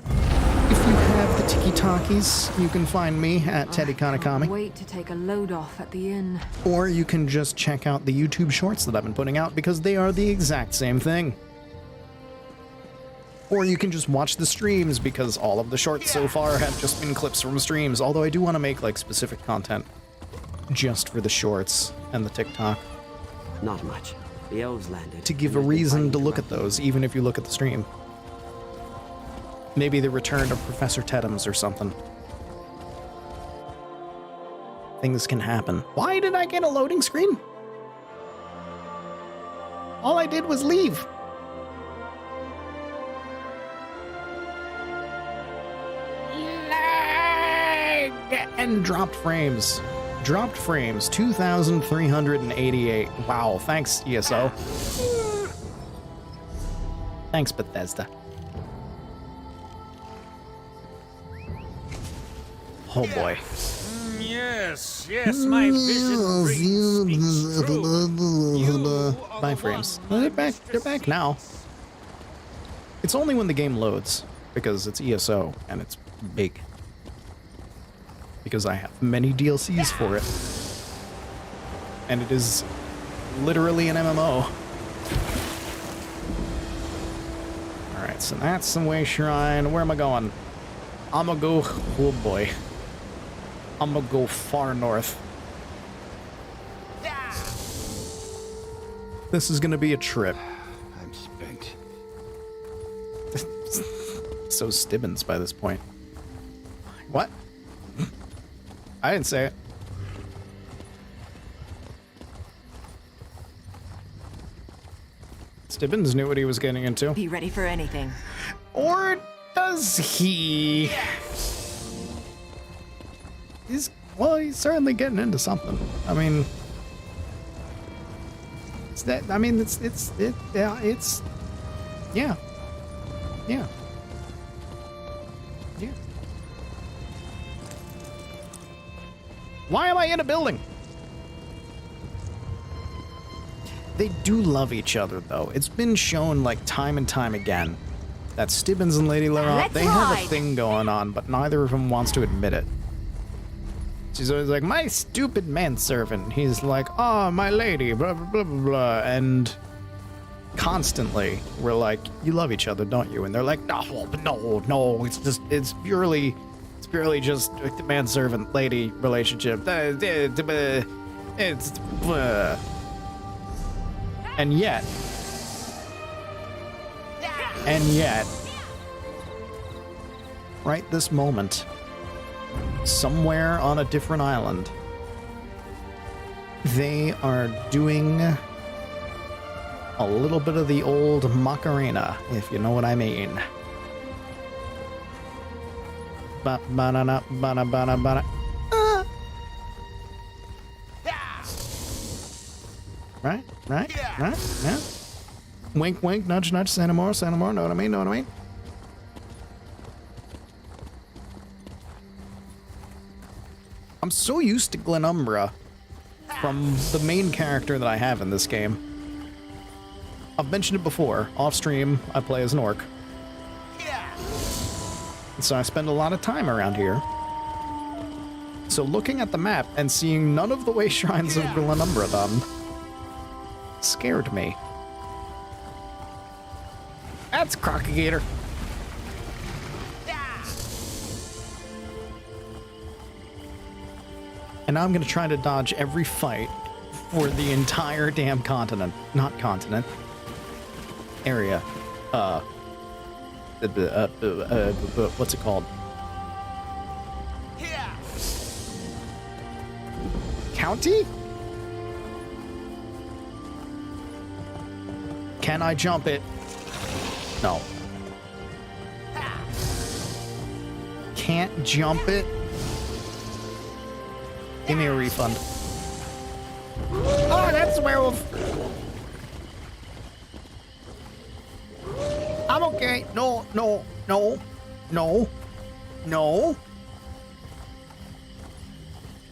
If you have the Tiki-Talkies, you can find me at Teddy Kanikami. Wait to take a load off at the inn. Or you can just check out the YouTube shorts that I've been putting out because they are the exact same thing. Or you can just watch the streams because all of the shorts so far have just been clips from streams, although I do want to make like specific content just for the shorts and the TikTok. Not much. The elves landed. To give a reason to look at those, even if you look at the stream. Maybe the return of Professor Teddams or something. Things can happen. Why did I get a loading screen? All I did was leave. Lag! And dropped frames. Dropped frames, 2,388. Wow, thanks, ESO. Thanks, Bethesda. Oh boy. Yes, my vision speaks true. My frames. They're back now. It's only when the game loads, because it's ESO, and it's big. Because I have many DLCs for it. And it is literally an MMO. Alright, so that's the way shrine. Where am I going? I'm gonna go... Oh boy. I'm gonna go far north. This is gonna be a trip. I'm spent. So Stibbons by this point. What? I didn't say it. Stibbons knew what he was getting into. Be ready for anything. Or does he? He's certainly getting into something. I mean, it's that. I mean, yeah. Why am I in a building? They do love each other, though. It's been shown, like, time and time again that Stibbons and Lady Laurent, they have a thing going on, but neither of them wants to admit it. She's always like, my stupid manservant. He's like, oh, my lady, blah, blah, blah, blah, blah. And constantly, we're like, you love each other, don't you? And they're like, no, it's purely just the man-servant lady relationship. It's and yet, right this moment, somewhere on a different island, they are doing a little bit of the old Macarena, if you know what I mean. Right? Yeah. Wink, wink, nudge, nudge, say no more, know what I mean? I'm so used to Glenumbra from the main character that I have in this game. I've mentioned it before. Off stream, I play as an orc. So I spend a lot of time around here. So looking at the map and seeing none of the way shrines of Glenumbra done scared me. That's Crocagator. And now I'm gonna try to dodge every fight for the entire damn continent. Not continent. Area. What's it called? County? Can I jump it? No. Can't jump it? Give me a refund. Oh, that's a werewolf. I'm okay. No, no, no, no, no.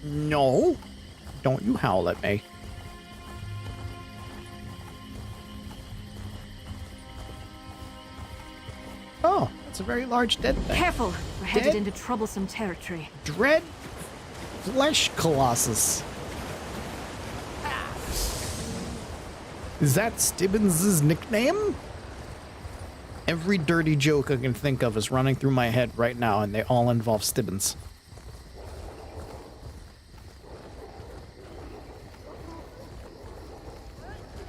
No. Don't you howl at me. Oh, that's a very large dead thing. Careful, we're headed Dead? into troublesome territory. Dread Flesh Colossus. Is that Stibbons' nickname? Every dirty joke I can think of is running through my head right now, and they all involve Stibbons.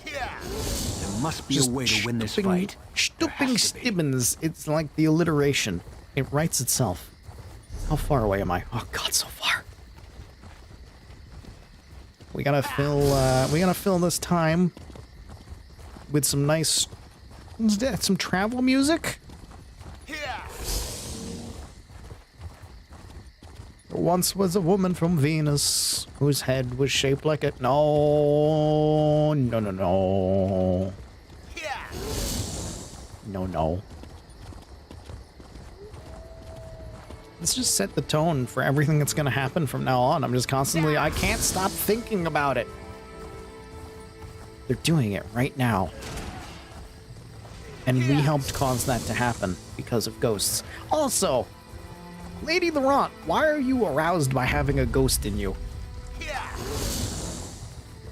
There must be a way to win this fight. Stooping Stibbons. It's like the alliteration. It writes itself. How far away am I? Oh god, so far. We gotta fill this time with some nice, some travel music. There once was a woman from Venus whose head was shaped like a... No. No, no, no. No, no. Let's just set the tone for everything that's going to happen from now on. I'm just constantly... I can't stop thinking about it. They're doing it right now. And we helped cause that to happen because of ghosts. Also... Lady Laurent, why are you aroused by having a ghost in you?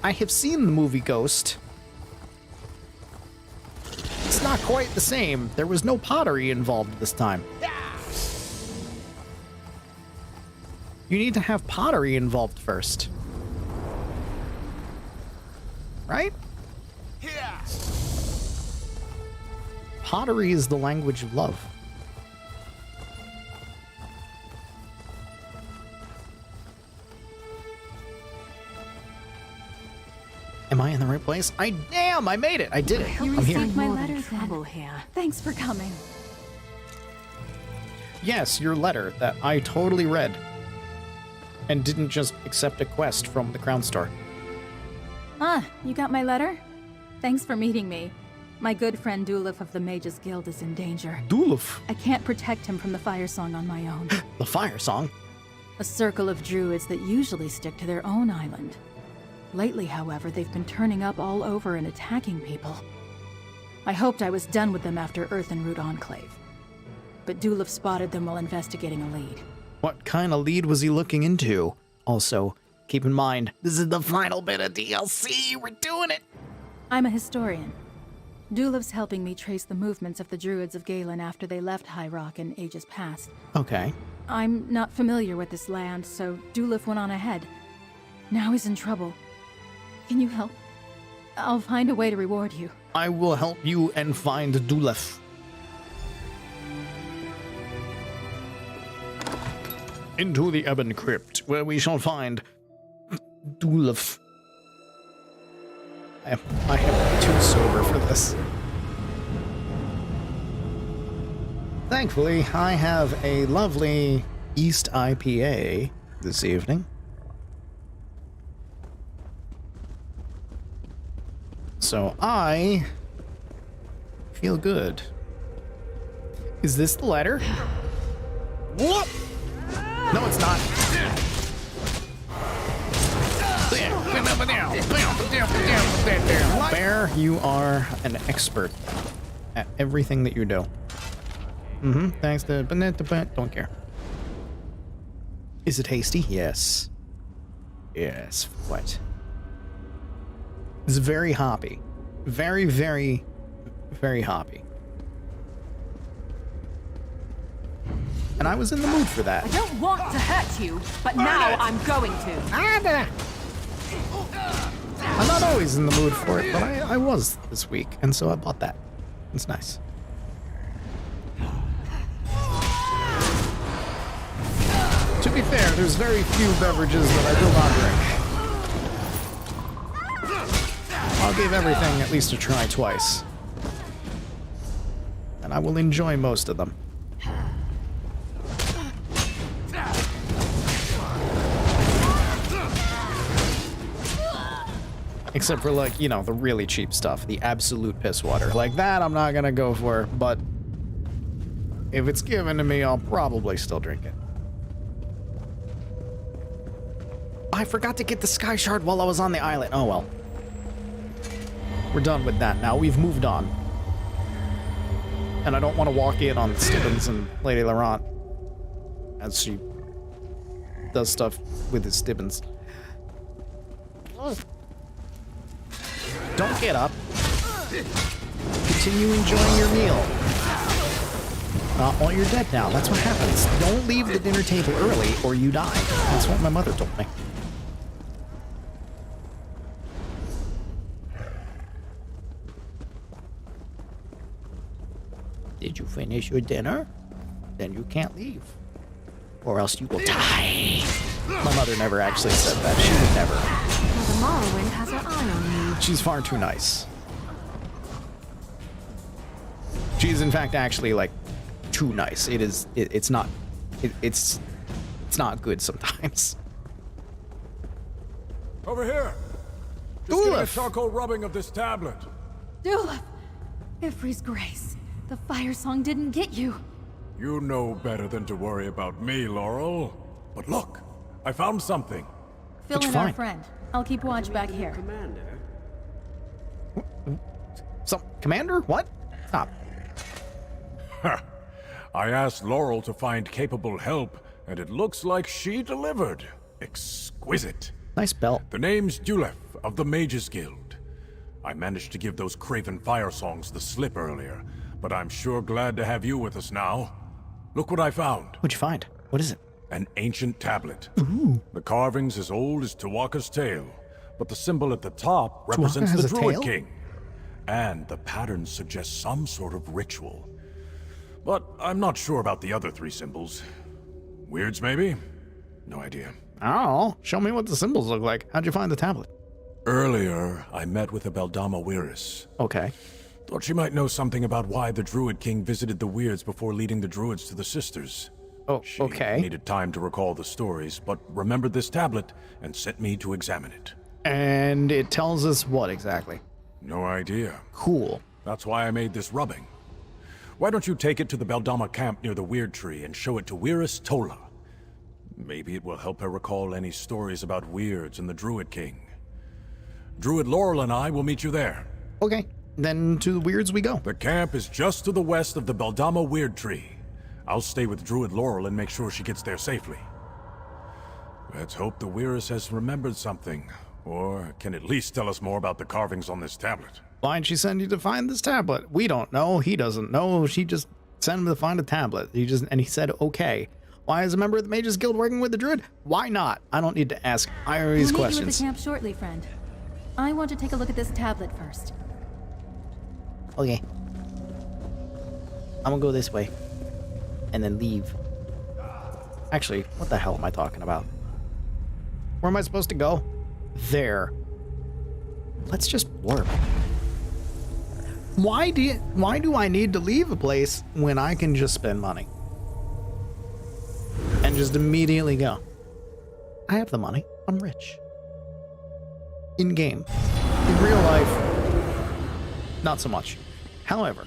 I have seen the movie Ghost. It's not quite the same. There was no pottery involved this time. You need to have pottery involved first. Right? Pottery is the language of love. Am I in the right place? I made it. I did it. You I'm here. received my More than letter, trouble then. here. Thanks for coming. Yes, your letter that I totally read and didn't just accept a quest from the Crown Store. Ah, you got my letter? Thanks for meeting me. My good friend Dulif of the Mages Guild is in danger. Dulif. I can't protect him from the Firesong on my own. The Firesong? A circle of druids that usually stick to their own island. Lately, however, they've been turning up all over and attacking people. I hoped I was done with them after Earth and Root Enclave. But Dulif spotted them while investigating a lead. What kind of lead was he looking into? Also, keep in mind, this is the final bit of DLC. We're doing it. I'm a historian. Dulif's helping me trace the movements of the druids of Galen after they left High Rock in ages past. Okay. I'm not familiar with this land, so Dulif went on ahead. Now he's in trouble. Can you help? I'll find a way to reward you. I will help you and find Dulif. Into the Ebon Crypt, where we shall find Dulif. I am too sober for this. Thankfully, I have a lovely East IPA this evening. So I feel good. Is this the letter? Whoop! No, it's not. Bear, you are an expert at everything that you do. Thanks to... Don't care. Is it hasty? Yes. Yes. What? It's very hoppy. Very, very, very hoppy. and I was in the mood for that. I don't want to hurt you, but now I'm going to. I'm not always in the mood for it, but I was this week, and so I bought that. It's nice. To be fair, there's very few beverages that I will not drink. I'll give everything at least a try twice. And I will enjoy most of them. Except for, like, you know, the really cheap stuff. The absolute piss water. Like that I'm not gonna go for, but if it's given to me, I'll probably still drink it. I forgot to get the Sky Shard while I was on the island. Oh well. We're done with that now. We've moved on. And I don't want to walk in on Stibbons and Lady Laurent as she does stuff with his Stibbons. Don't get up. Continue enjoying your meal. Well, you're dead now. That's what happens. Don't leave the dinner table early or you die. That's what my mother told me. Did you finish your dinner? Then you can't leave. Or else you will die. My mother never actually said that. She would never. Well, the Morrowind has her eye on you. She's far too nice. She's in fact actually like too nice. It's not good sometimes. Over here. Just getting a charcoal rubbing of this tablet. Dulef! Ifri's grace. The Firesong didn't get you. You know better than to worry about me, Laurel. But look, I found something. Fill in our friend. I'll keep watch back here. Commander? What? Stop. I asked Laurel to find capable help, and it looks like she delivered. Exquisite. Nice belt. The name's Dulef of the Mages Guild. I managed to give those craven Firesongs the slip earlier, but I'm sure glad to have you with us now. Look what I found. What'd you find? What is it? An ancient tablet. Ooh. The carving's as old as Tuwaka's tail, but the symbol at the top represents the Druid King. And the pattern suggests some sort of ritual. But I'm not sure about the other three symbols. Weirds, maybe? No idea. Oh, show me what the symbols look like. How'd you find the tablet? Earlier, I met with a Beldama Weiris. Okay. Thought she might know something about why the Druid King visited the Weirds before leading the Druids to the Sisters. Oh, okay. She needed time to recall the stories, but remembered this tablet and sent me to examine it. And it tells us what exactly? No idea. Cool. That's why I made this rubbing. Why don't you take it to the Beldama camp near the Weird Tree and show it to Weiris Tola? Maybe it will help her recall any stories about Weirds and the Druid King. Druid Laurel and I will meet you there. Okay, then to the Weirds we go. The camp is just to the west of the Beldama Weird Tree. I'll stay with Druid Laurel and make sure she gets there safely. Let's hope the Weiris has remembered something, or can at least tell us more about the carvings on this tablet. Why'd she send you to find this tablet? We don't know. He doesn't know. She just sent him to find a tablet. And he said, okay. Why is a member of the Mages Guild working with the Druid? Why not? I don't need to ask these questions. We'll meet you at the camp shortly, friend. I want to take a look at this tablet first. Okay. I'm gonna go this way. And then leave. Actually, what the hell am I talking about? Where am I supposed to go? There. Let's just warp. Why do I need to leave a place when I can just spend money? And just immediately go. I have the money. I'm rich. In game. In real life, not so much. However.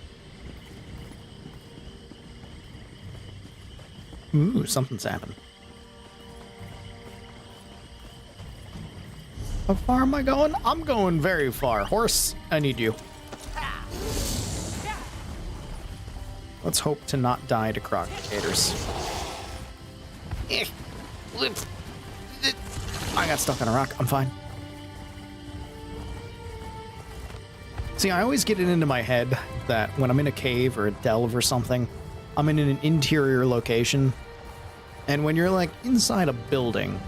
Ooh, something's happened. How far am I going? I'm going very far. Horse, I need you. Let's hope to not die to crocodilators. I got stuck on a rock. I'm fine. See, I always get it into my head that when I'm in a cave or a delve or something, I'm in an interior location And when you're like inside a building,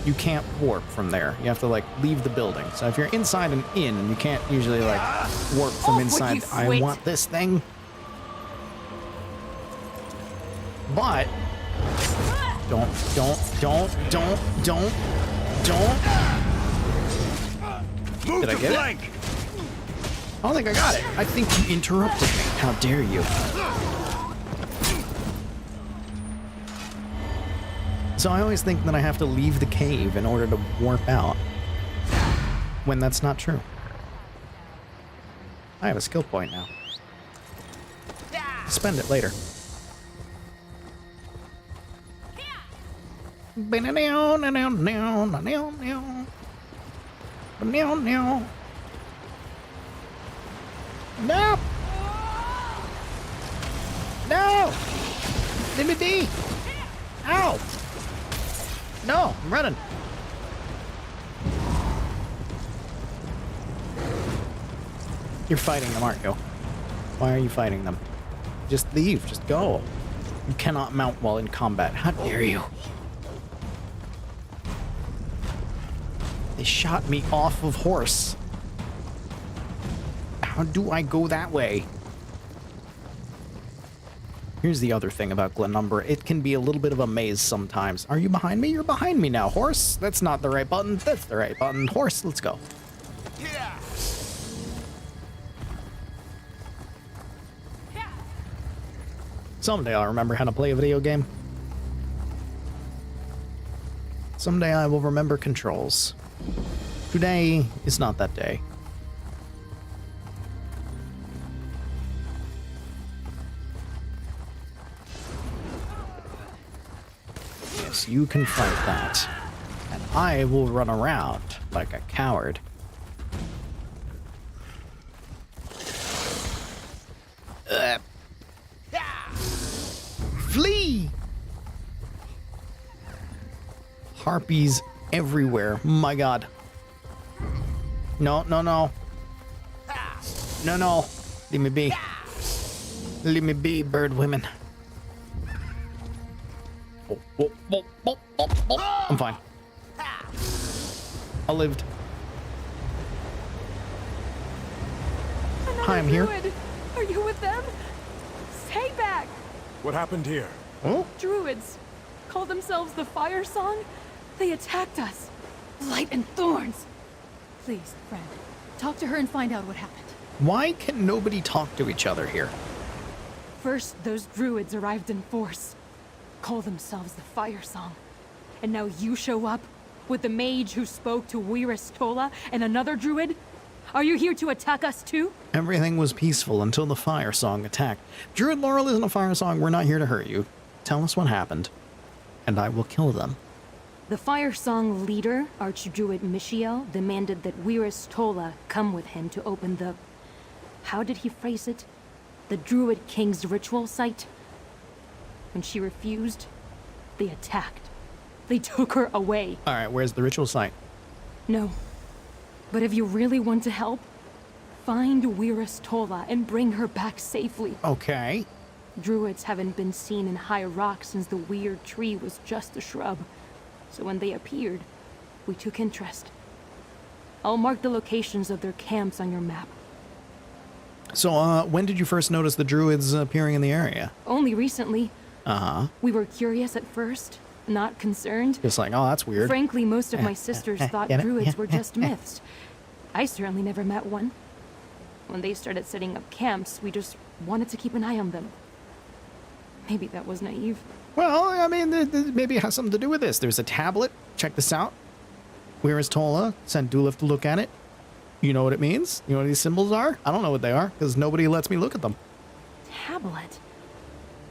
you can't warp from there. You have to like leave the building. So if you're inside an inn, you can't usually like warp from inside. I want this thing. But don't. Move Did I to get flank. it? I don't think I got it. I think you interrupted me. How dare you? So I always think that I have to leave the cave in order to warp out, when that's not true. I have a skill point now. Spend it later. No! No! Let me be! Ow! No, I'm running. You're fighting them, aren't you? Why are you fighting them? Just leave, just go. You cannot mount while in combat. How dare you? They shot me off of horse. How do I go that way? Here's the other thing about Glenumbra. It can be a little bit of a maze sometimes. Are you behind me? You're behind me now. Horse, that's not the right button. That's the right button. Horse, let's go. Someday I'll remember how to play a video game. Someday I will remember controls. Today is not that day. Yes, you can fight that. And I will run around like a coward. Flee! Harpies everywhere. My god. No, no, no. No, no. Leave me be. Leave me be, bird women. Oh, oh, oh, oh, oh, oh. I'm fine. I lived. Hi, I'm here. Druid. Are you with them? Stay back! What happened here? Oh? Druids. Call themselves the Firesong? They attacked us. Light and thorns. Please, friend, talk to her and find out what happened. Why can nobody talk to each other here? First, those druids arrived in force. Call themselves the Firesong. And now you show up with the mage who spoke to Wirus Tola and another druid? Are you here to attack us too? Everything was peaceful until the Firesong attacked. Druid Laurel isn't a Firesong. We're not here to hurt you. Tell us what happened, and I will kill them. The Firesong leader, Archdruid Michiel, demanded that Wirus Tola come with him to open the... How did he phrase it? The Druid King's ritual site? When she refused, they attacked. They took her away. Alright, where's the ritual site? No. But if you really want to help, find Wirus Tola and bring her back safely. Okay. Druids haven't been seen in High Rock since the weird tree was just a shrub. So when they appeared, we took interest. I'll mark the locations of their camps on your map. So, when did you first notice the druids appearing in the area? Only recently. Uh-huh. We were curious at first, not concerned. Just like, oh, that's weird. Frankly, most of my sisters thought druids were just myths. I certainly never met one. When they started setting up camps, we just wanted to keep an eye on them. Maybe that was naive. Well, I mean, maybe it has something to do with this. There's a tablet. Check this out. Wirus Tola sent Dulif to look at it. You know what it means? You know what these symbols are? I don't know what they are, because nobody lets me look at them. Tablet?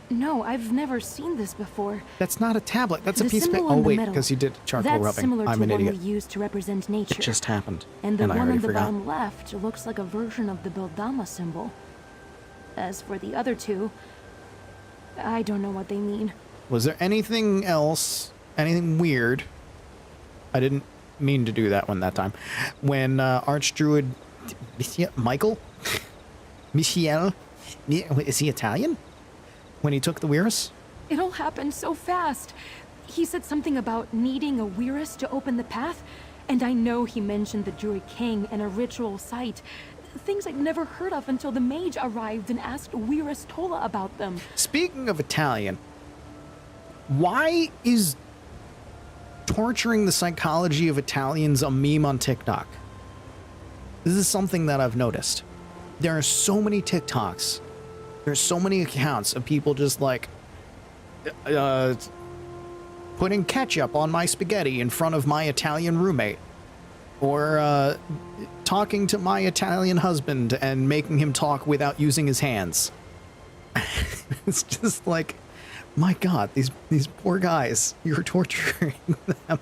No, I've never seen this before. That's not a tablet. That's a The piece of... symbol Oh, on the wait, middle. because you did charcoal That's rubbing. similar I'm to an one idiot. we use to represent nature. It just happened. And the I one already on the forgot. bottom left looks like a version of the Bildama symbol. As for the other two, I don't know what they mean. Was there anything else, anything weird? I didn't mean to do that one that time. When Archdruid Michael? Michiel? Is he Italian? When he took the Wirus? It all happened so fast. He said something about needing a Weirus to open the path, and I know he mentioned the Druid King and a ritual site. Things I'd never heard of until the mage arrived and asked Weirus Tola about them. Speaking of Italian, why is torturing the psychology of Italians a meme on TikTok? This is something that I've noticed. There are so many TikToks. There's so many accounts of people just like putting ketchup on my spaghetti in front of my Italian roommate, or talking to my Italian husband and making him talk without using his hands. It's just like, my God, these poor guys, you're torturing them.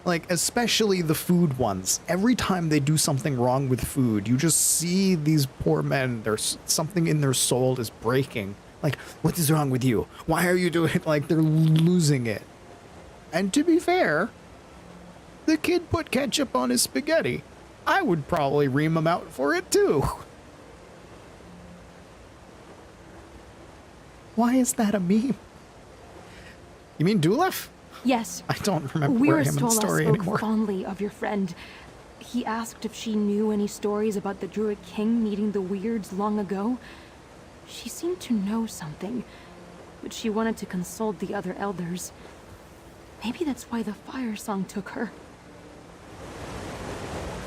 Like, especially the food ones. Every time they do something wrong with food, you just see these poor men, there's something in their soul is breaking. Like, what is wrong with you? Why are you doing it? Like, they're losing it. And to be fair, the kid put ketchup on his spaghetti. I would probably ream him out for it too. Why is that a meme? You mean Dulef? Yes. I don't remember him in the story spoke anymore. fondly of your friend. He asked if she knew any stories about the Druid King meeting the Weirds long ago. She seemed to know something, but she wanted to consult the other elders. Maybe that's why the Firesong took her.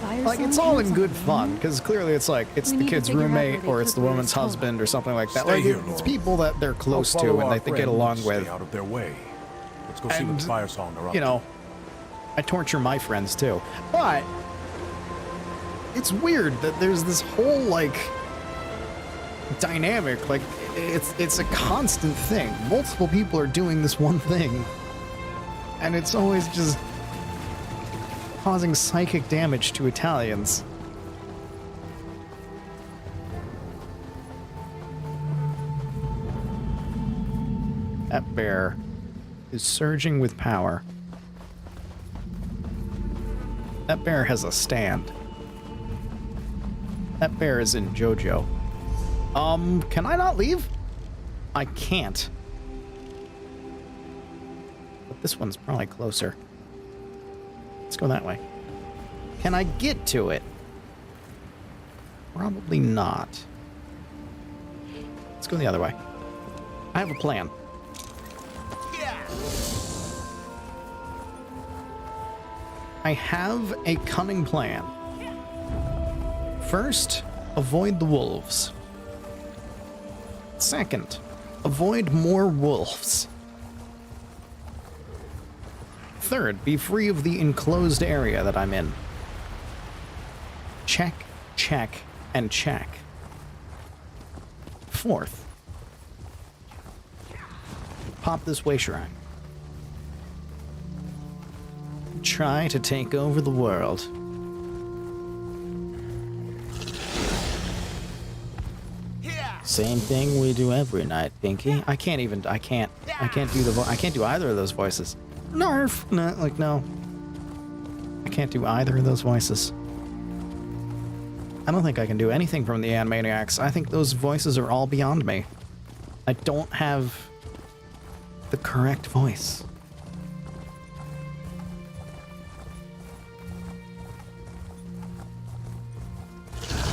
Like, it's all in good fun, because clearly it's like, it's the kid's roommate, or it's the woman's husband, or something like that. Like, it's people that they're close to and that they get along with. Stay out of their way. Let's go see what the Firesong are up to. You know, I torture my friends too. But it's weird that there's this whole, like, dynamic. Like, it's a constant thing. Multiple people are doing this one thing. And it's always just causing psychic damage to Italians. That bear is surging with power. That bear has a stand. That bear is in JoJo. Can I not leave? I can't. But this one's probably closer. Let's go that way. Can I get to it? Probably not. Let's go the other way. I have a plan. I have a cunning plan. First, avoid the wolves. Second, avoid more wolves. Third, be free of the enclosed area that I'm in. Check, check, and check. Fourth, pop this way shrine. Try to take over the world. Same thing we do every night, Pinky. I can't do either of those voices. Nerf! No, like, no. I can't do either of those voices. I don't think I can do anything from the Animaniacs. I think those voices are all beyond me. I don't have the correct voice.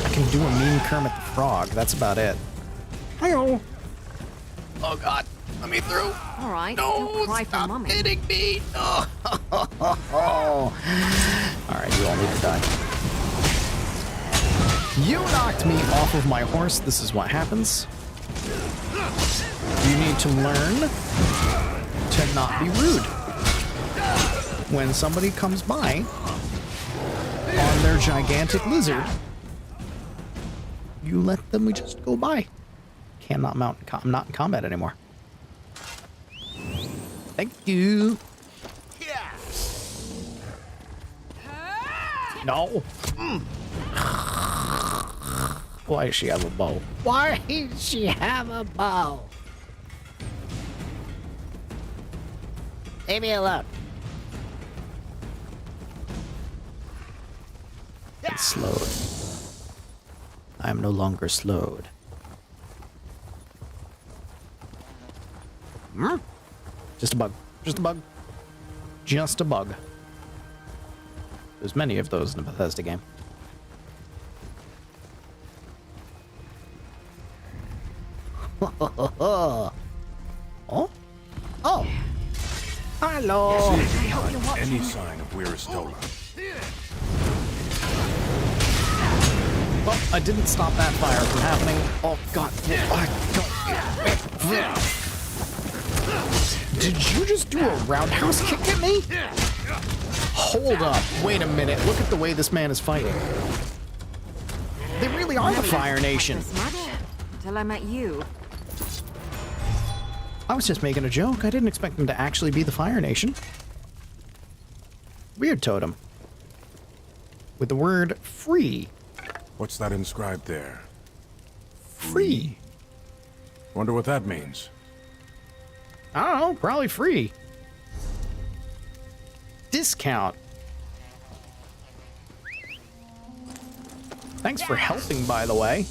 I can do a mean Kermit the Frog. That's about it. Hi-oh. Oh, God. Let me through. All right. No, don't cry for stop Mommy. hitting me. Oh. All right, you all need to die. You knocked me off of my horse. This is what happens. You need to learn to not be rude. When somebody comes by on their gigantic lizard, you let them just go by. Cannot mount. I'm not in combat anymore. Thank you. No. Why does she have a bow? Why does she have a bow? Leave me alone. It's slowed. I am no longer slowed. Just a bug. Just a bug. Just a bug. There's many of those in the Bethesda game. Oh? Oh! Hello! Any sign of Wiristola? Well, I didn't stop that fire from happening. Oh, God. Did you just do a roundhouse kick at me? Hold up. Wait a minute. Look at the way this man is fighting. They really are the Fire Nation. Until I met you. I was just making a joke. I didn't expect them to actually be the Fire Nation. Weird totem. With the word free. What's that inscribed there? Free. Wonder what that means. I don't know. Probably free. Discount. Thanks for helping, by the way.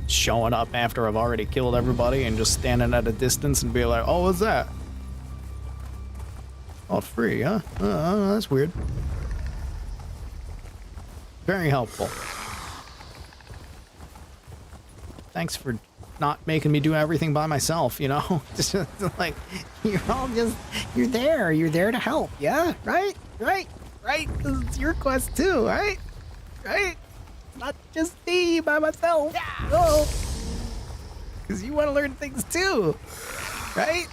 Showing up after I've already killed everybody and just standing at a distance and be like, oh, what's that? Oh, free, huh? That's weird. Very helpful. Thanks for not making me do everything by myself, you know? Just like, you're there to help, yeah? Right? This is your quest too, right? Not just me by myself. No. Because you want to learn things too, right?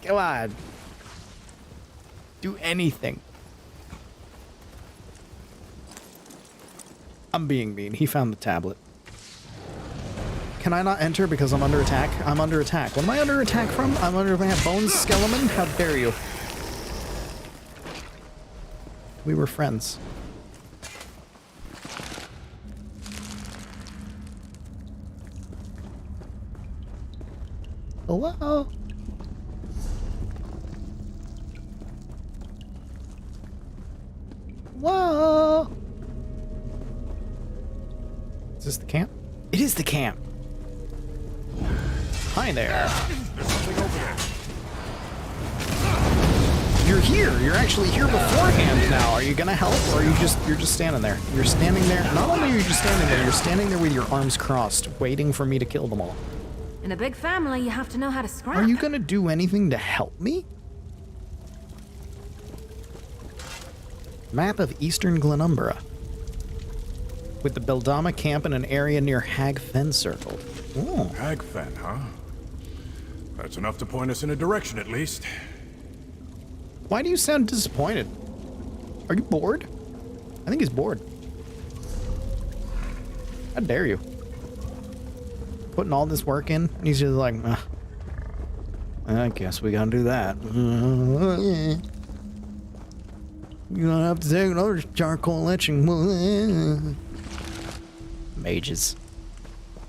Come on. Do anything. I'm being mean. He found the tablet. Can I not enter because I'm under attack? I'm under attack. What am I under attack from? I'm under attack. Bones Skeleton? How dare you? We were friends. Hello? Whoa! Is this the camp? It is the camp! Hi there. There's something over there. You're here. You're actually here beforehand now. Are you gonna help, or are you're just standing there? You're standing there. Not only are you just standing there, you're standing there with your arms crossed, waiting for me to kill them all. In a big family, you have to know how to scrap. Are you gonna do anything to help me? Map of Eastern Glenumbra. With the Beldama camp in an area near Hag Fen circled. Oh. Hag Fen, huh? That's enough to point us in a direction, at least. Why do you sound disappointed? Are you bored? I think he's bored. How dare you? Putting all this work in, and he's just like, I guess we gotta do that. You're gonna have to take another charcoal etching. Mages.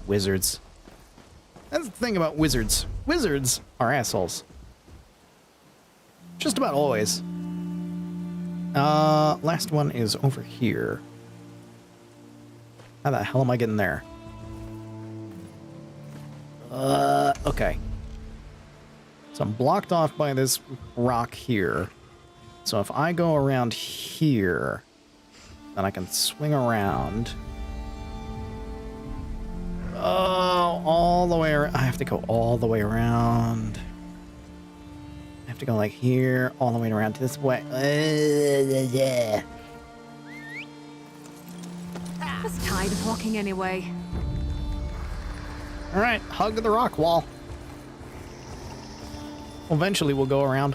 Wizards. That's the thing about wizards. Wizards are assholes. Just about always. Last one is over here. How the hell am I getting there? Okay. So I'm blocked off by this rock here. So if I go around here, then I can swing around. Oh, all the way around. I have to go all the way around. I have to go like here, all the way around this way. Yeah. I was tired of walking anyway. All right, hug the rock wall. Eventually we'll go around.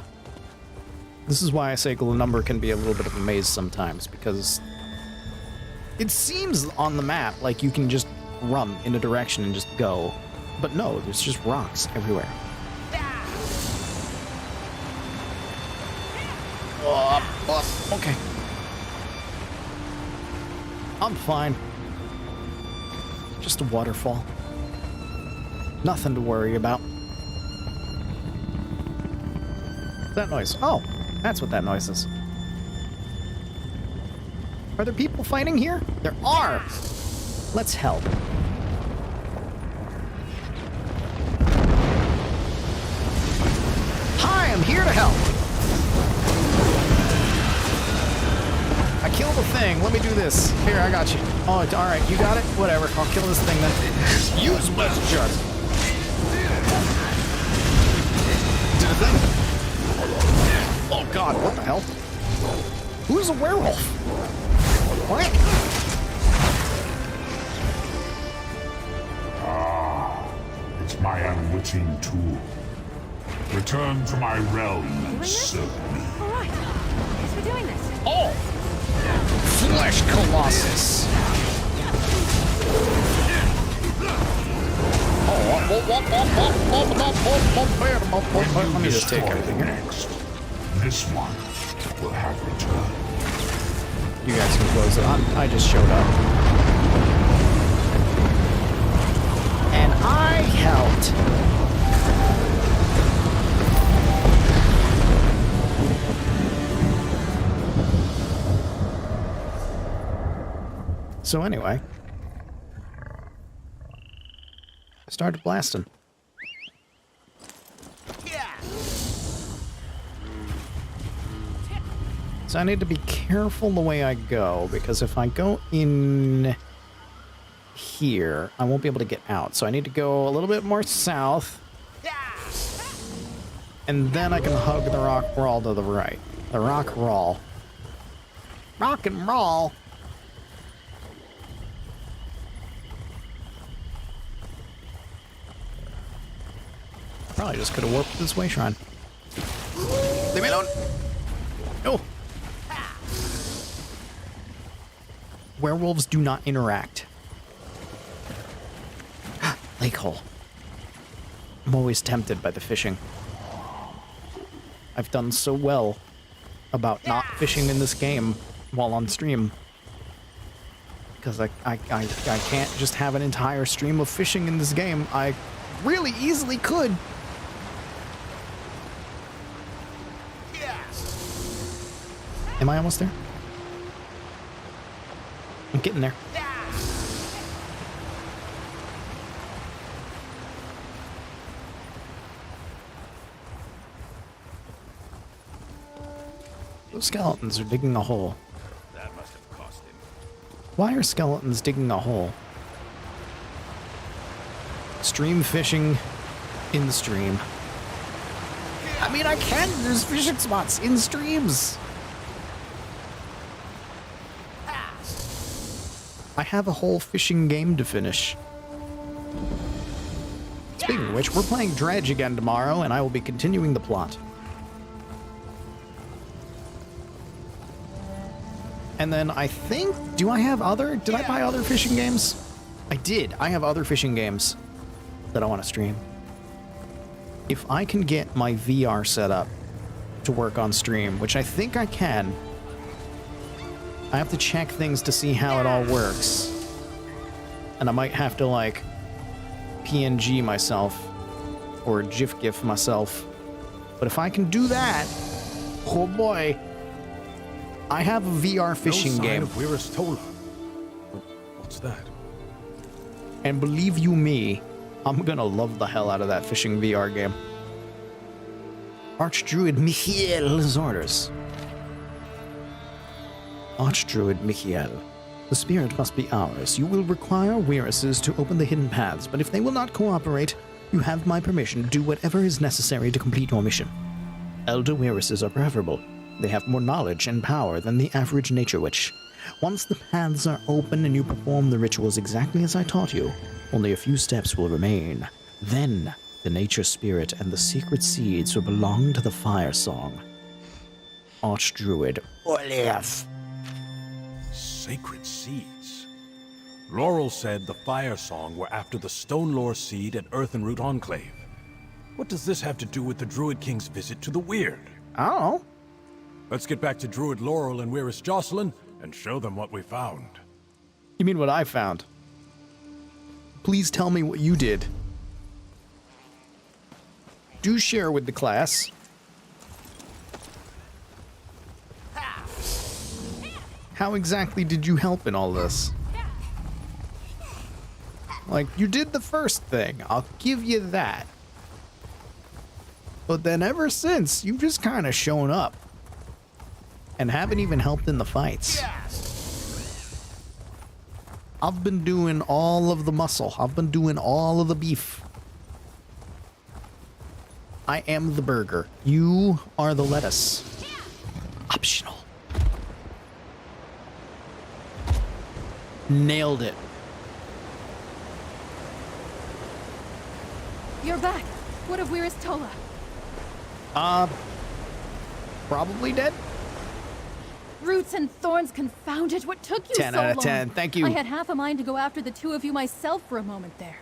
This is why I say Glenumbra can be a little bit of a maze sometimes, because it seems on the map like you can just run in a direction and just go. But no, there's just rocks everywhere. Okay. I'm fine. Just a waterfall. Nothing to worry about. What's that noise? Oh, that's what that noise is. Are there people fighting here? There are! Let's help. thing. Let me do this. Here, I got you. Oh, all right. You got it? Whatever. I'll kill this thing then. Use messenger. Did a thing. Oh, God. What the hell? Who's a werewolf? What? It's my unwitting tool. Return to my realm and serve me. All right. Guess we're doing this. Oh! Flesh Colossus. Let me just take everything here. Next, this one will have returned. You guys can close it. I just showed up. And I helped. So anyway, I started blasting. So I need to be careful the way I go, because if I go in here, I won't be able to get out. So I need to go a little bit more south. And then I can hug the rock wall to the right. The rock wall. Rock and roll. Probably just could have warped this way shrine. Leave me alone. No. Werewolves do not interact. Lake hole. I'm always tempted by the fishing. I've done so well about not fishing in this game while on stream. Because I can't just have an entire stream of fishing in this game. I really easily could. Am I almost there? I'm getting there. Those skeletons are digging a hole. That must have cost him. Why are skeletons digging a hole? Stream fishing in the stream. I mean, I can. There's fishing spots in streams. I have a whole fishing game to finish. Speaking of which, we're playing Dredge again tomorrow, and I will be continuing the plot. And then I think, did I buy other fishing games? I did. I have other fishing games that I want to stream. If I can get my VR set up to work on stream, which I think I can, I have to check things to see how it all works. And I might have to, like, PNG myself or GIF myself. But if I can do that, oh boy, I have a VR fishing game. Where's Tola? What's that? And believe you me, I'm gonna love the hell out of that fishing VR game. Archdruid Michael's orders. Archdruid Michael, the spirit must be ours. You will require Weiruses to open the hidden paths, but if they will not cooperate, you have my permission to do whatever is necessary to complete your mission. Elder Weiruses are preferable. They have more knowledge and power than the average nature witch. Once the paths are open and you perform the rituals exactly as I taught you, only a few steps will remain. Then, the nature spirit and the secret seeds will belong to the Firesong. Archdruid Olaf. Sacred seeds. Laurel said the Firesong were after the Stone Lore seed at Earthenroot Enclave. What does this have to do with the Druid King's visit to the Weird? I don't know. Let's get back to Druid Laurel and Weirus Jocelyn and show them what we found. You mean what I found? Please tell me what you did. Do share with the class. How exactly did you help in all this? Like, you did the first thing. I'll give you that. But then ever since, you've just kind of shown up. And haven't even helped in the fights. I've been doing all of the muscle. I've been doing all of the beef. I am the burger. You are the lettuce. Optional. Nailed it. You're back. What of Where's Tola? Probably dead. Roots and thorns, confound it. What took you 10 so long? out of 10. Thank you. I had half a mind to go after the two of you myself for a moment there.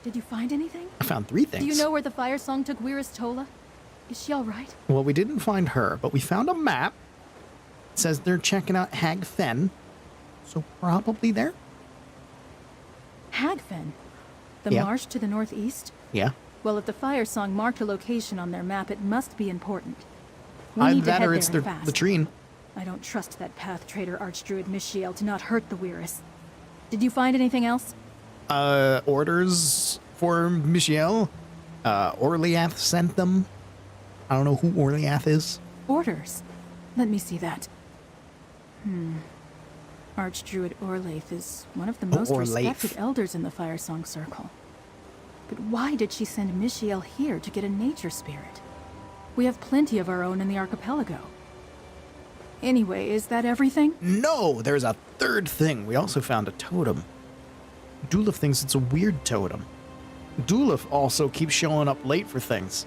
Did you find anything? I found 3 things. Do you know where the Firesong took Where's Tola? Is she all right? Well, we didn't find her, but we found a map. It says they're checking out Hag Fen. So probably there. Hagfen? The Yeah. marsh to the northeast? Yeah. Well, if the Firesong marked a location on their map, it must be important. We Either need to that head or it's there the fast. latrine. I don't trust that path trader Archdruid Mishiel to not hurt the Where's. Did you find anything else? Orders for Michiel. Orleath sent them. I don't know who Orleath is. Orders? Let me see that. Archdruid Orleath is one of the most respected elders in the Firesong Circle. But why did she send Mishiel here to get a nature spirit? We have plenty of our own in the archipelago. Anyway, is that everything? No, there's a 3rd thing. We also found a totem. Dulif thinks it's a weird totem. Dulif also keeps showing up late for things.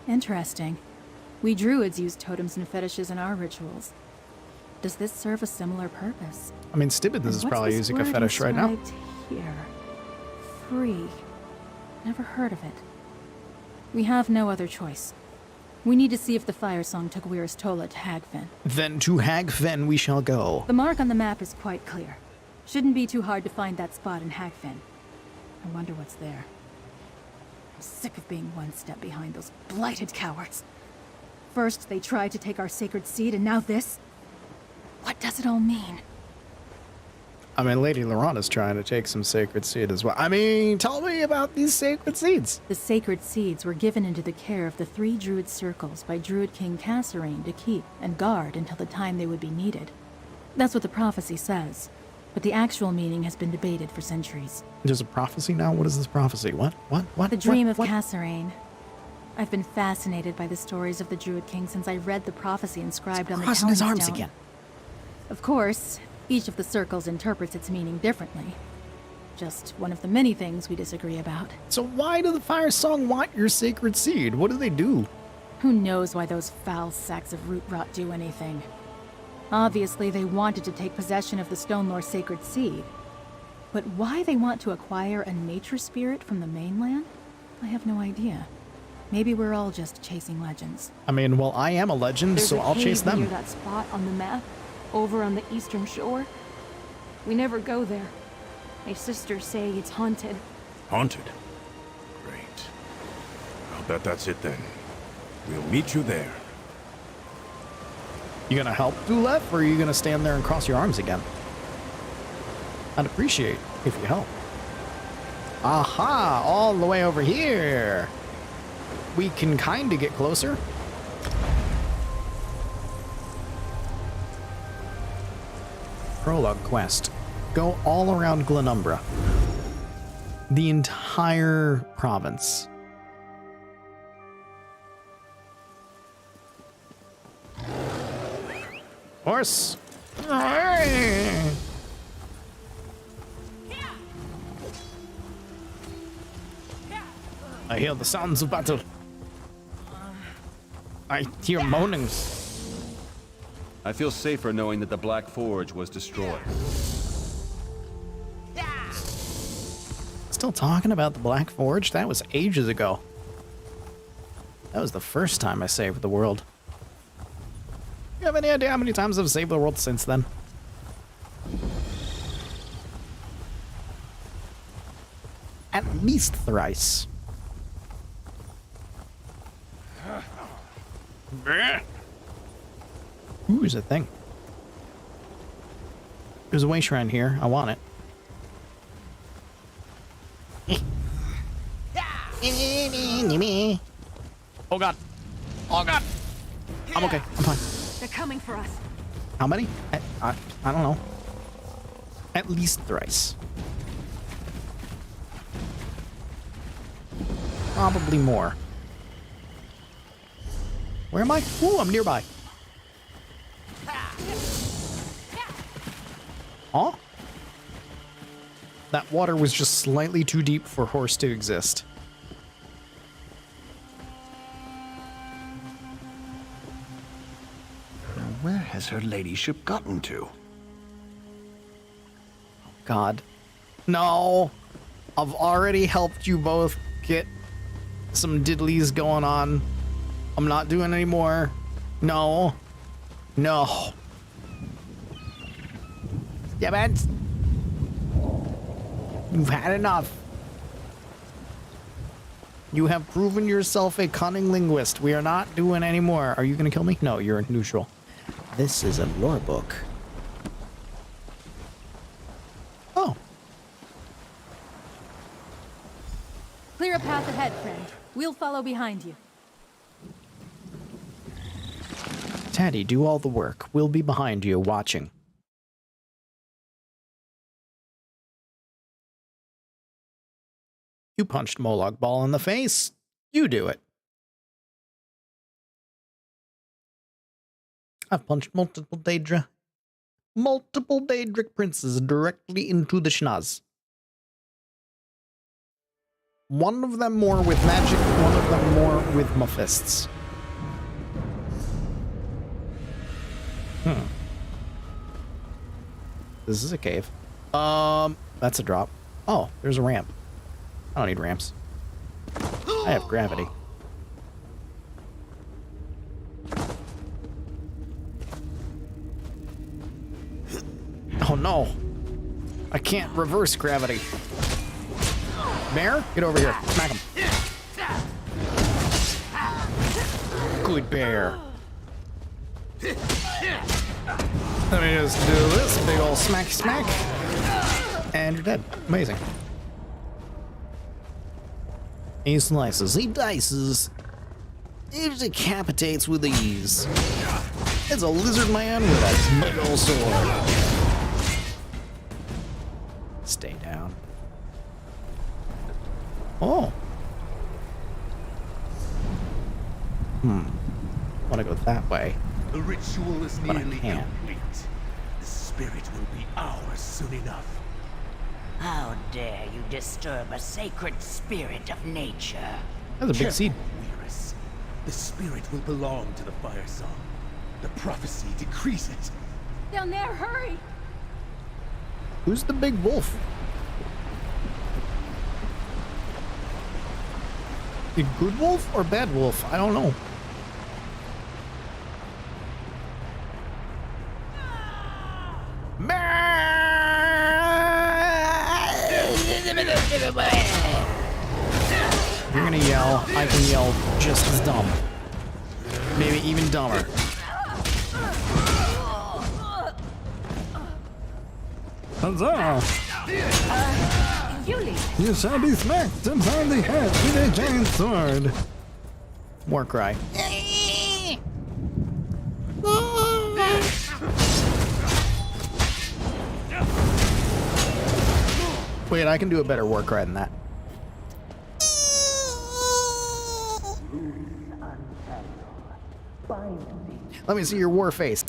Interesting. We druids use totems and fetishes in our rituals. Does this serve a similar purpose? I mean, Stibbons is And probably what's this using a word fetish right now. inscribed Here. Free. Never heard of it. We have no other choice. We need to see if the Firesong took Where's Tola to Hagfen. Then to Hag Fen we shall go. The mark on the map is quite clear. Shouldn't be too hard to find that spot in Hagfen. I wonder what's there. I'm sick of being one step behind those blighted cowards. First, they tried to take our sacred seed, and now this? What does it all mean? I mean, Lady Lorana's trying to take some sacred seed as well. I mean, tell me about these sacred seeds. The sacred seeds were given into the care of the 3 druid circles by Druid King Kasserine to keep and guard until the time they would be needed. That's what the prophecy says, but the actual meaning has been debated for centuries. There's a prophecy now? What is this prophecy? What? The dream of Kasserine. I've been fascinated by the stories of the Druid King since I read the prophecy inscribed on the Crossing his arms stone. again. Of course, each of the circles interprets its meaning differently. Just one of the many things we disagree about. So why do the Firesong want your sacred seed? What do they do? Who knows why those foul sacks of root rot do anything? Obviously, they wanted to take possession of the Stone Lord's sacred seed. But why they want to acquire a nature spirit from the mainland? I have no idea. Maybe we're all just chasing legends. I mean, well, I am a legend, so I'll chase them. Near that spot on the map, over on the eastern shore. We never go there. My sisters say it's haunted. Haunted? Great. I'll bet that's it then. We'll meet you there. You gonna help Dulef, or are you gonna stand there and cross your arms again? I'd appreciate if you help. Aha! All the way over here. We can kinda get closer. Prologue quest. Go all around Glenumbra. The entire province. Horse! I hear the sounds of battle. I hear moaning. I feel safer knowing that the Black Forge was destroyed. Still talking about the Black Forge? That was ages ago. That was the first time I saved the world. You have any idea how many times I've saved the world since then? At least thrice. Ooh, there's a thing. There's a way shrine here. I want it. Oh god. Oh god. I'm okay. I'm fine. They're coming for us. How many? I don't know. At least thrice. probably more. Where am I? Ooh, I'm nearby. Huh? That water was just slightly too deep for horse to exist. Now, where has her ladyship gotten to? God. No! I've already helped you both get some diddlies going on. I'm not doing any more. No. No. Stibbons! You've had enough. You have proven yourself a cunning linguist. We are not doing any more. Are you gonna kill me? No, you're neutral. This is a lore book. Oh. Clear a path ahead, friend. We'll follow behind you. Taddy, do all the work. We'll be behind you, watching. You punched Moloch Ball in the face. You do it. I've punched multiple Daedric princes directly into the schnoz. One of them more with magic, one of them more with my fists. This is a cave. That's a drop. Oh, there's a ramp. I don't need ramps. I have gravity. Oh no! I can't reverse gravity. Bear, get over here. Smack him. Good bear. Let me just do this big ol' smacky smack. And you're dead. Amazing. He slices, he dices, he decapitates with ease. It's a lizard man with a big ol' sword. Stay down. Oh. Want to go that way. The ritual is But I nearly can't. complete. The spirit will be ours soon enough. How dare you disturb a sacred spirit of nature? That's a big seed. Weirus. The spirit will belong to the Firesong. The prophecy decrees it. Down there, hurry! Who's the big wolf? The good wolf or bad wolf? I don't know. If you're gonna yell, I can yell just as dumb. Maybe even dumber. Huzzah! You shall be smacked upon the head with a giant sword. War cry. Wait, I can do a better war cry than that. Let me see your war face.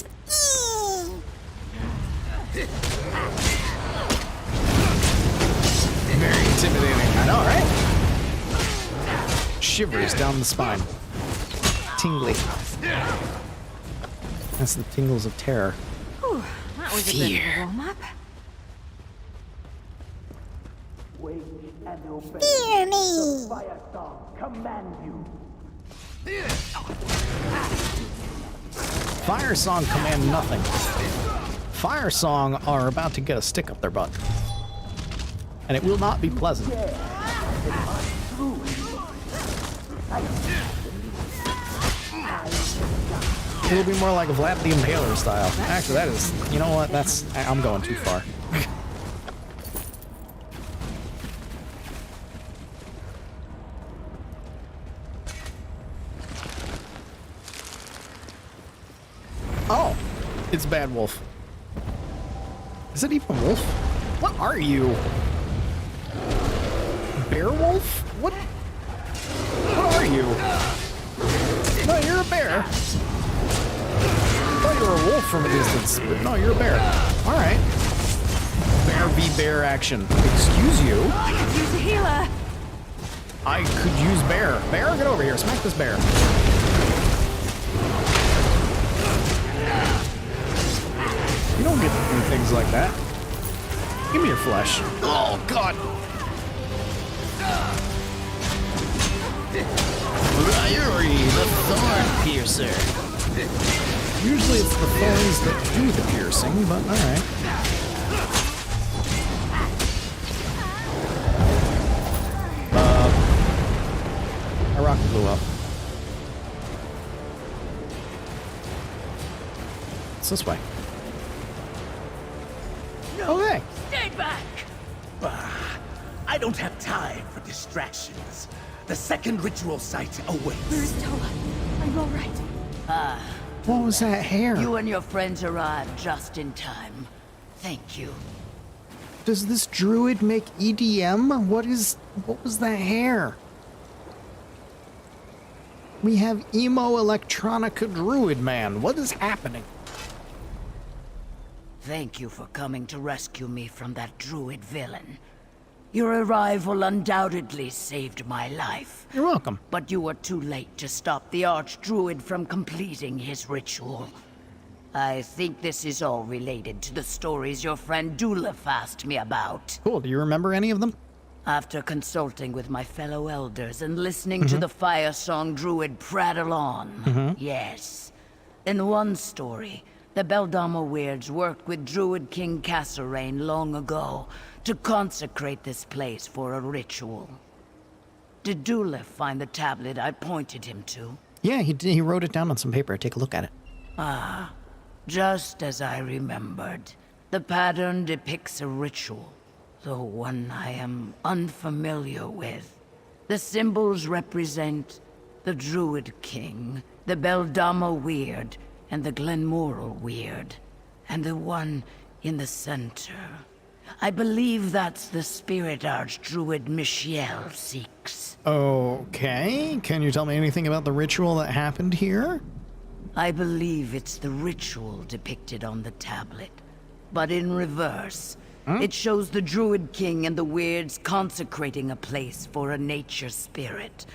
Very intimidating. I know, right? Shivers down the spine. Tingly. That's the tingles of terror. Whew, that was a bit of a warm-up. Wait and obey. Fear me! The Firesong command you. Firesong command nothing. Firesong are about to get a stick up their butt. And it will not be pleasant. It'll be more like Vlad the Impaler style. Actually, that is... You know what? That's... I'm going too far. Oh! It's Bad Wolf. Is it even Wolf? What are you? Bear Wolf? What? you? No, you're a bear. I thought you were a wolf from a distance, but no, you're a bear. All right. Bear v bear action. Excuse you? I could use a healer. I could use bear. Bear, get over here. Smack this bear. You don't get to do things like that. Give me your flesh. Oh, God. Ryuri, the Thorn Piercer. Usually it's the thorns that do the piercing, but alright. My rocket blew up. It's this way. Okay. Stay back! Bah, I don't have time for distractions. The second ritual site awaits. Where's Toa? Are you alright? What was that hair? You and your friends arrived just in time. Thank you. Does this druid make EDM? What was that hair? We have emo electronica druid man. What is happening? Thank you for coming to rescue me from that druid villain. Your arrival undoubtedly saved my life. You're welcome. But you were too late to stop the Archdruid from completing his ritual. I think this is all related to the stories your friend Dulef asked me about. Cool. Do you remember any of them? After consulting with my fellow elders and listening to the Firesong Druid prattle on, yes. In one story, the Beldama Weirds worked with Druid King Kasserine long ago to consecrate this place for a ritual. Did Dulef find the tablet I pointed him to? Yeah, he did. He wrote it down on some paper. Take a look at it. Ah, just as I remembered. The pattern depicts a ritual, though one I am unfamiliar with. The symbols represent the Druid King, the Beldama Weird, and the Glenmoral Weird, and the one in the center. I believe that's the spirit Archdruid Michiel seeks. Okay. Can you tell me anything about the ritual that happened here? I believe it's the ritual depicted on the tablet, but in reverse. It shows the Druid King and the Weirds consecrating a place for a nature spirit.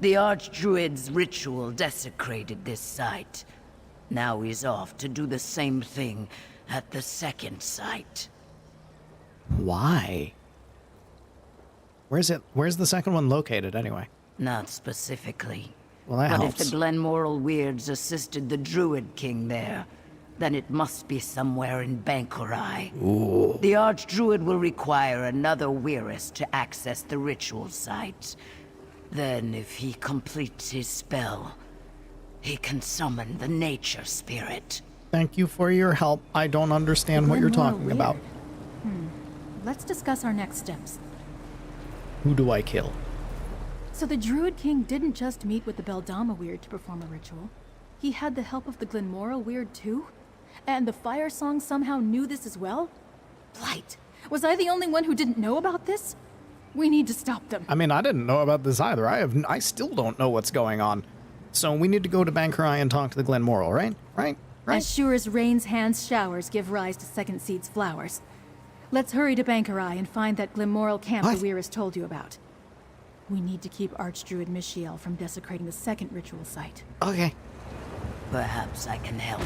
The Archdruid's ritual desecrated this site. Now he's off to do the same thing at the second site. Why? Where's the second one located, anyway? Not specifically. Well, that but helps. if the Glenmoral Weirds assisted the Druid King there, then it must be somewhere in Bankurai. Ooh. The Archdruid will require another Weirist to access the ritual site. Then, if he completes his spell, he can summon the nature spirit. Thank you for your help. I don't understand what you're talking about. Let's discuss our next steps. Who do I kill? So the Druid King didn't just meet with the Beldama Weird to perform a ritual. He had the help of the Glenmoral Weird too? And the Firesong somehow knew this as well? Blight, was I the only one who didn't know about this? We need to stop them. I mean, I didn't know about this either. I still don't know what's going on. So we need to go to Bankurai and talk to the Glenmoral, right? Right? As sure as rain's hands showers give rise to second seed's flowers. Let's hurry to Bankurai and find that Glenmoral camp the Weirist told you about. We need to keep Archdruid Michiel from desecrating the second ritual site. Okay. Perhaps I can help.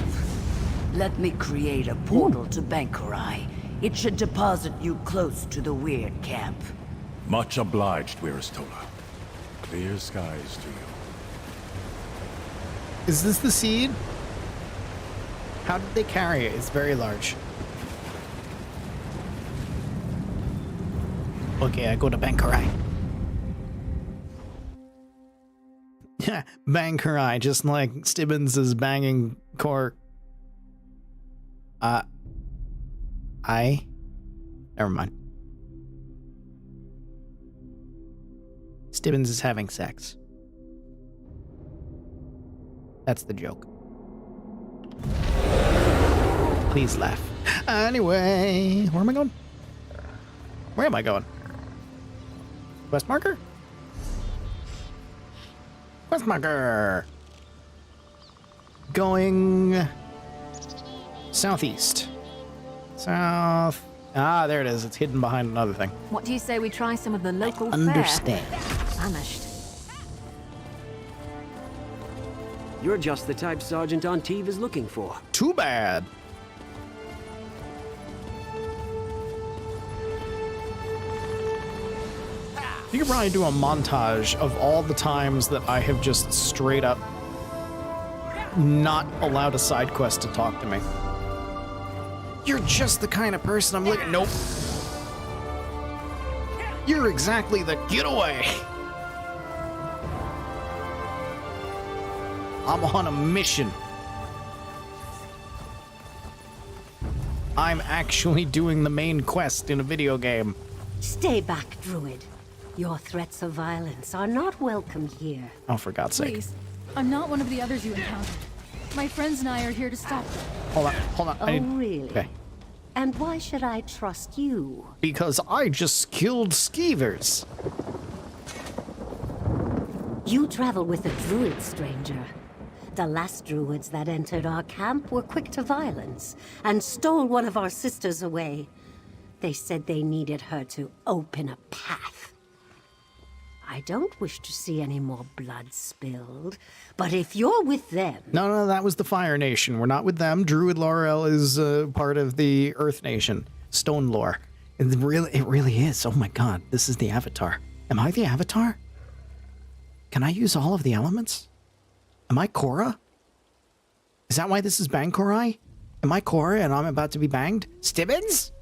Let me create a portal to Bankurai. It should deposit you close to the Weird camp. Much obliged, Weiristola. Clear skies to you. Is this the seed? How did they carry it? It's very large. Okay, I go to Bankurai. Yeah, Bankurai, just like Stibbons is banging cork. Never mind. Stibbons is having sex. That's the joke. Please laugh. Anyway, where am I going? Where am I going? Quest marker? Quest marker. Going southeast. South. Ah, there it is. It's hidden behind another thing. What do you say we try some of the local fare? Understand. Famished. You're just the type Sergeant Anteve is looking for. Too bad. You could probably do a montage of all the times that I have just straight up not allowed a side quest to talk to me. You're just the kind of person I'm looking. Nope. You're exactly the getaway. I'm on a mission. I'm actually doing the main quest in a video game. Stay back, Druid. Your threats of violence are not welcome here. Oh, for God's sake. Please, I'm not one of the others you encountered. My friends and I are here to stop them. Hold on. Oh, really? Okay. And why should I trust you? Because I just killed skeevers. You travel with a druid, stranger. The last druids that entered our camp were quick to violence and stole one of our sisters away. They said they needed her to open a path. I don't wish to see any more blood spilled, but if you're with them... No, that was the Fire Nation. We're not with them. Druid Laurel is part of the Earth Nation. Stone lore. It really is. Oh my God, this is the Avatar. Am I the Avatar? Can I use all of the elements? Am I Korra? Is that why this is Bang Korai? Am I Korra and I'm about to be banged? Stibbons?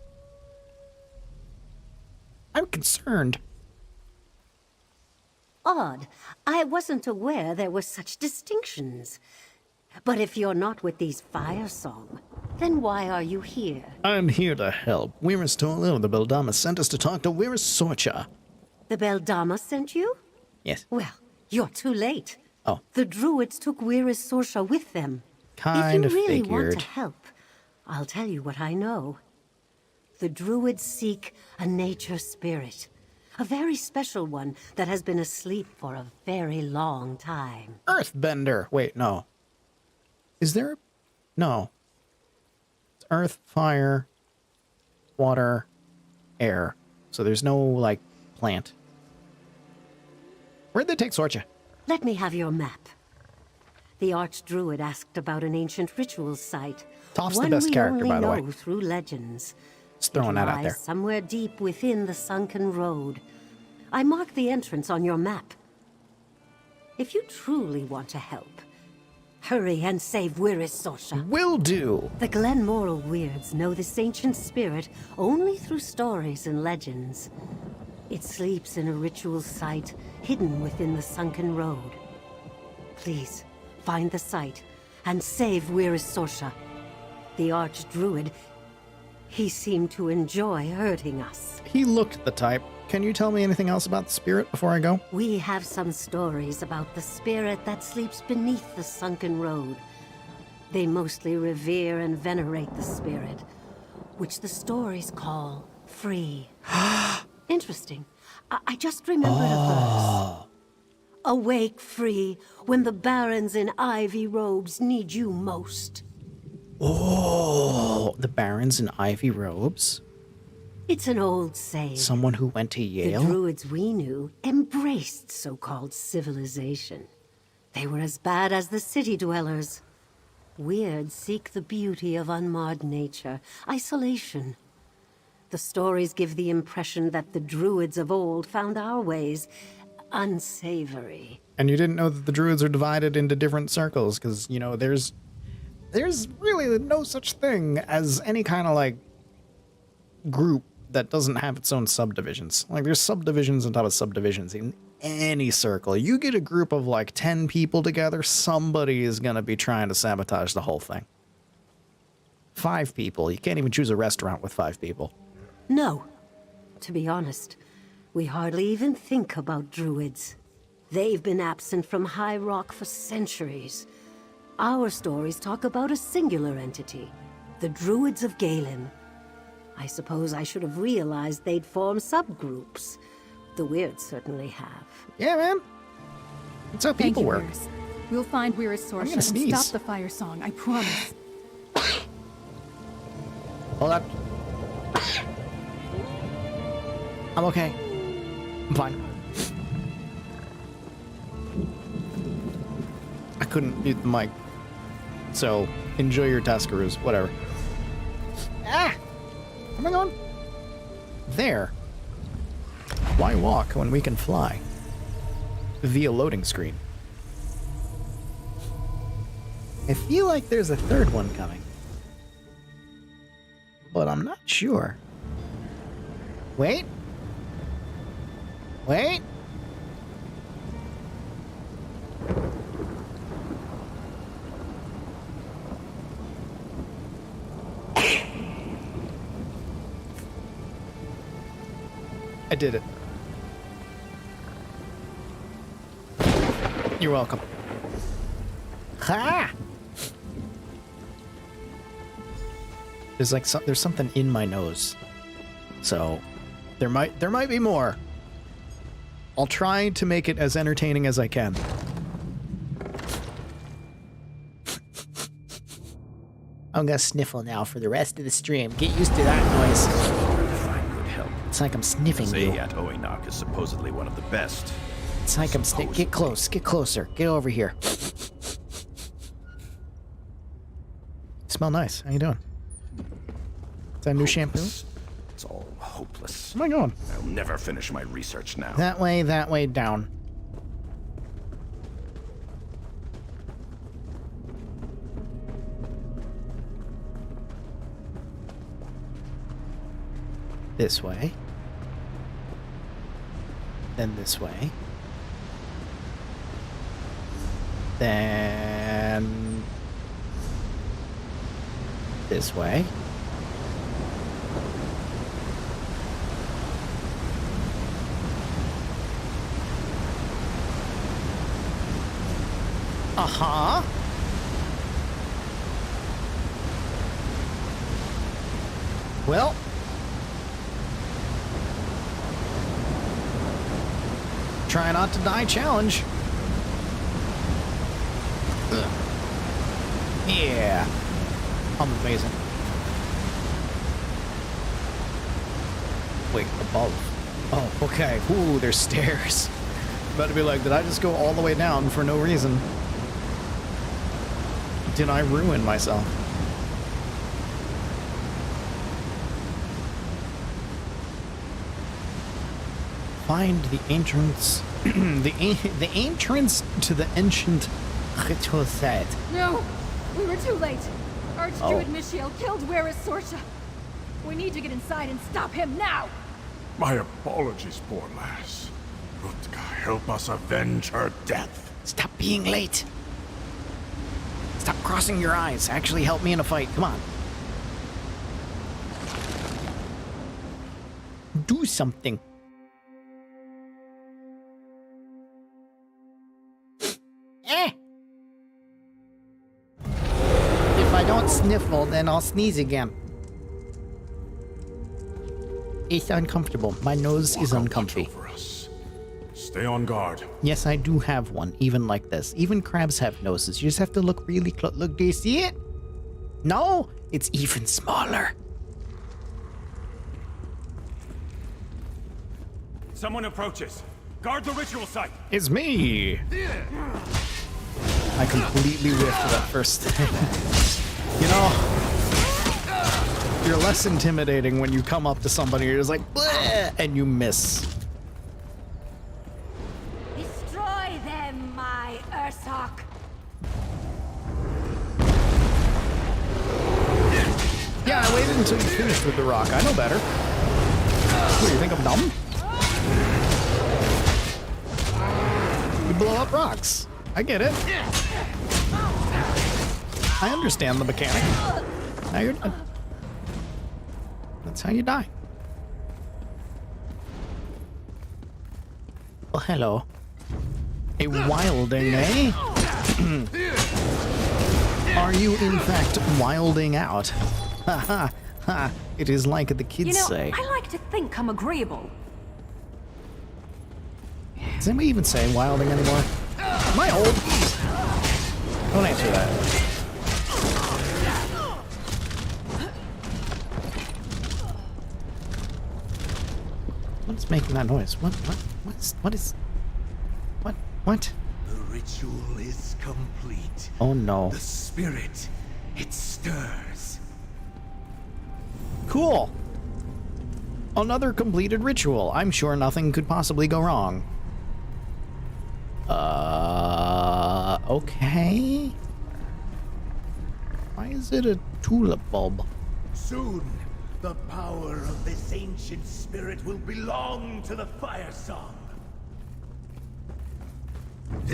I'm concerned. Odd. I wasn't aware there were such distinctions. But if you're not with these Firesong, then why are you here? I'm here to help. Weirus Tolo, the Beldama, sent us to talk to Weirus Sorcha. The Beldama sent you? Yes. Well, you're too late. Oh. The druids took Weirus Sorcha with them. Kind of If you really figured. want to help, I'll tell you what I know. The druids seek a nature spirit. A very special one that has been asleep for a very long time. Earthbender. Wait, no. Is there? No. It's earth, fire, water, air. So there's no, like, plant. Where'd they take Sorcha? Let me have your map. The Archdruid asked about an ancient ritual site. Toph's the best character, by the way. One we only know through legends. Just throwing that out Lies there. somewhere deep within the sunken road. I marked the entrance on your map. If you truly want to help, hurry and save Weirus Sorcha. Will do. The Glenmoral Weirds know this ancient spirit only through stories and legends. It sleeps in a ritual site hidden within the sunken road. Please, find the site and save Weirus Sorcha. The Archdruid, he seemed to enjoy hurting us. He looked the type. Can you tell me anything else about the spirit before I go? We have some stories about the spirit that sleeps beneath the sunken road. They mostly revere and venerate the spirit, which the stories call free. Interesting. I just remembered a verse. Awake free when the barons in ivy robes need you most. Oh, the barons in ivy robes? It's an old saying. Someone who went to Yale? The druids we knew embraced so-called civilization. They were as bad as the city dwellers. Weirds seek the beauty of unmarred nature, isolation. The stories give the impression that the druids of old found our ways unsavory. And you didn't know that the druids are divided into different circles, because, you know, there's really no such thing as any kind of, like, group that doesn't have its own subdivisions. Like, there's subdivisions on top of subdivisions in any circle. You get a group of, like, 10 people together, somebody is going to be trying to sabotage the whole thing. 5 people. You can't even choose a restaurant with 5 people. No. To be honest, we hardly even think about druids. They've been absent from High Rock for centuries. Our stories talk about a singular entity, the Druids of Galen. I suppose I should have realized they'd form subgroups. The Weirds certainly have. Yeah, man. That's how Thank people you, work. Iris. We'll find Weir's source gonna and sneeze. stop the fire song, I promise. Hold up. I'm okay. I'm fine. I couldn't mute the mic. So, enjoy your Tuscaroos. Whatever. Ah! Where am I going? There. Why walk when we can fly? Via loading screen. I feel like there's a third one coming. But I'm not sure. Wait. Wait. I did it. You're welcome. Ha! There's like there's something in my nose. So there might be more. I'll try to make it as entertaining as I can. I'm gonna sniffle now for the rest of the stream. Get used to that noise. Find good help. It's like I'm sniffing you. Zayat Oinak is supposedly one of the best. It's like I'm get close, get closer, get over here. Smell nice. How you doing? Is that a new shampoo? It's all hopeless. Where am I going? I'll never finish my research now. That way, down. This way. Then this way. Then this way. Uh-huh. Well. Try not to die challenge. Ugh. Yeah. I'm amazing. Wait, above. Oh, okay. Ooh, there's stairs. About to be like, did I just go all the way down for no reason? Did I ruin myself? Find the entrance, the entrance to the ancient ritual site. No! We were too late. Archdruid Oh. Michiel killed Weir's Sorsha. We need to get inside and stop him now! My apologies, poor lass. Rutka, help us avenge her death. Stop being late. Stop crossing your eyes. Actually help me in a fight. Come on. Do something. If I don't sniffle, then I'll sneeze again. It's uncomfortable. My nose is uncomfy. Stay on guard. Yes, I do have one, even like this. Even crabs have noses. You just have to look really close. Look, do you see it? No, it's even smaller. Someone approaches. Guard the ritual site. It's me. I completely whiffed that first thing. You know, you're less intimidating when you come up to somebody, you're just like, bleh, and you miss. Destroy them, my Ursoc. Yeah, I waited until you finished with the rock. I know better. What, do you think I'm dumb? You blow up rocks. I get it. I understand the mechanic. Now you're done. That's how you die. Well, hello. A wilding, eh? Are you, in fact, wilding out? Ha ha ha. It is like the kids say. I like to think I'm agreeable. Does anybody even say wilding anymore? Am I old? Don't answer that. What's making that noise? What is... What? The ritual is complete. Oh no. The spirit, it stirs. Cool. Another completed ritual. I'm sure nothing could possibly go wrong. Okay. Why is it a tulip bulb? Soon, the power of this ancient spirit will belong to the Firesong.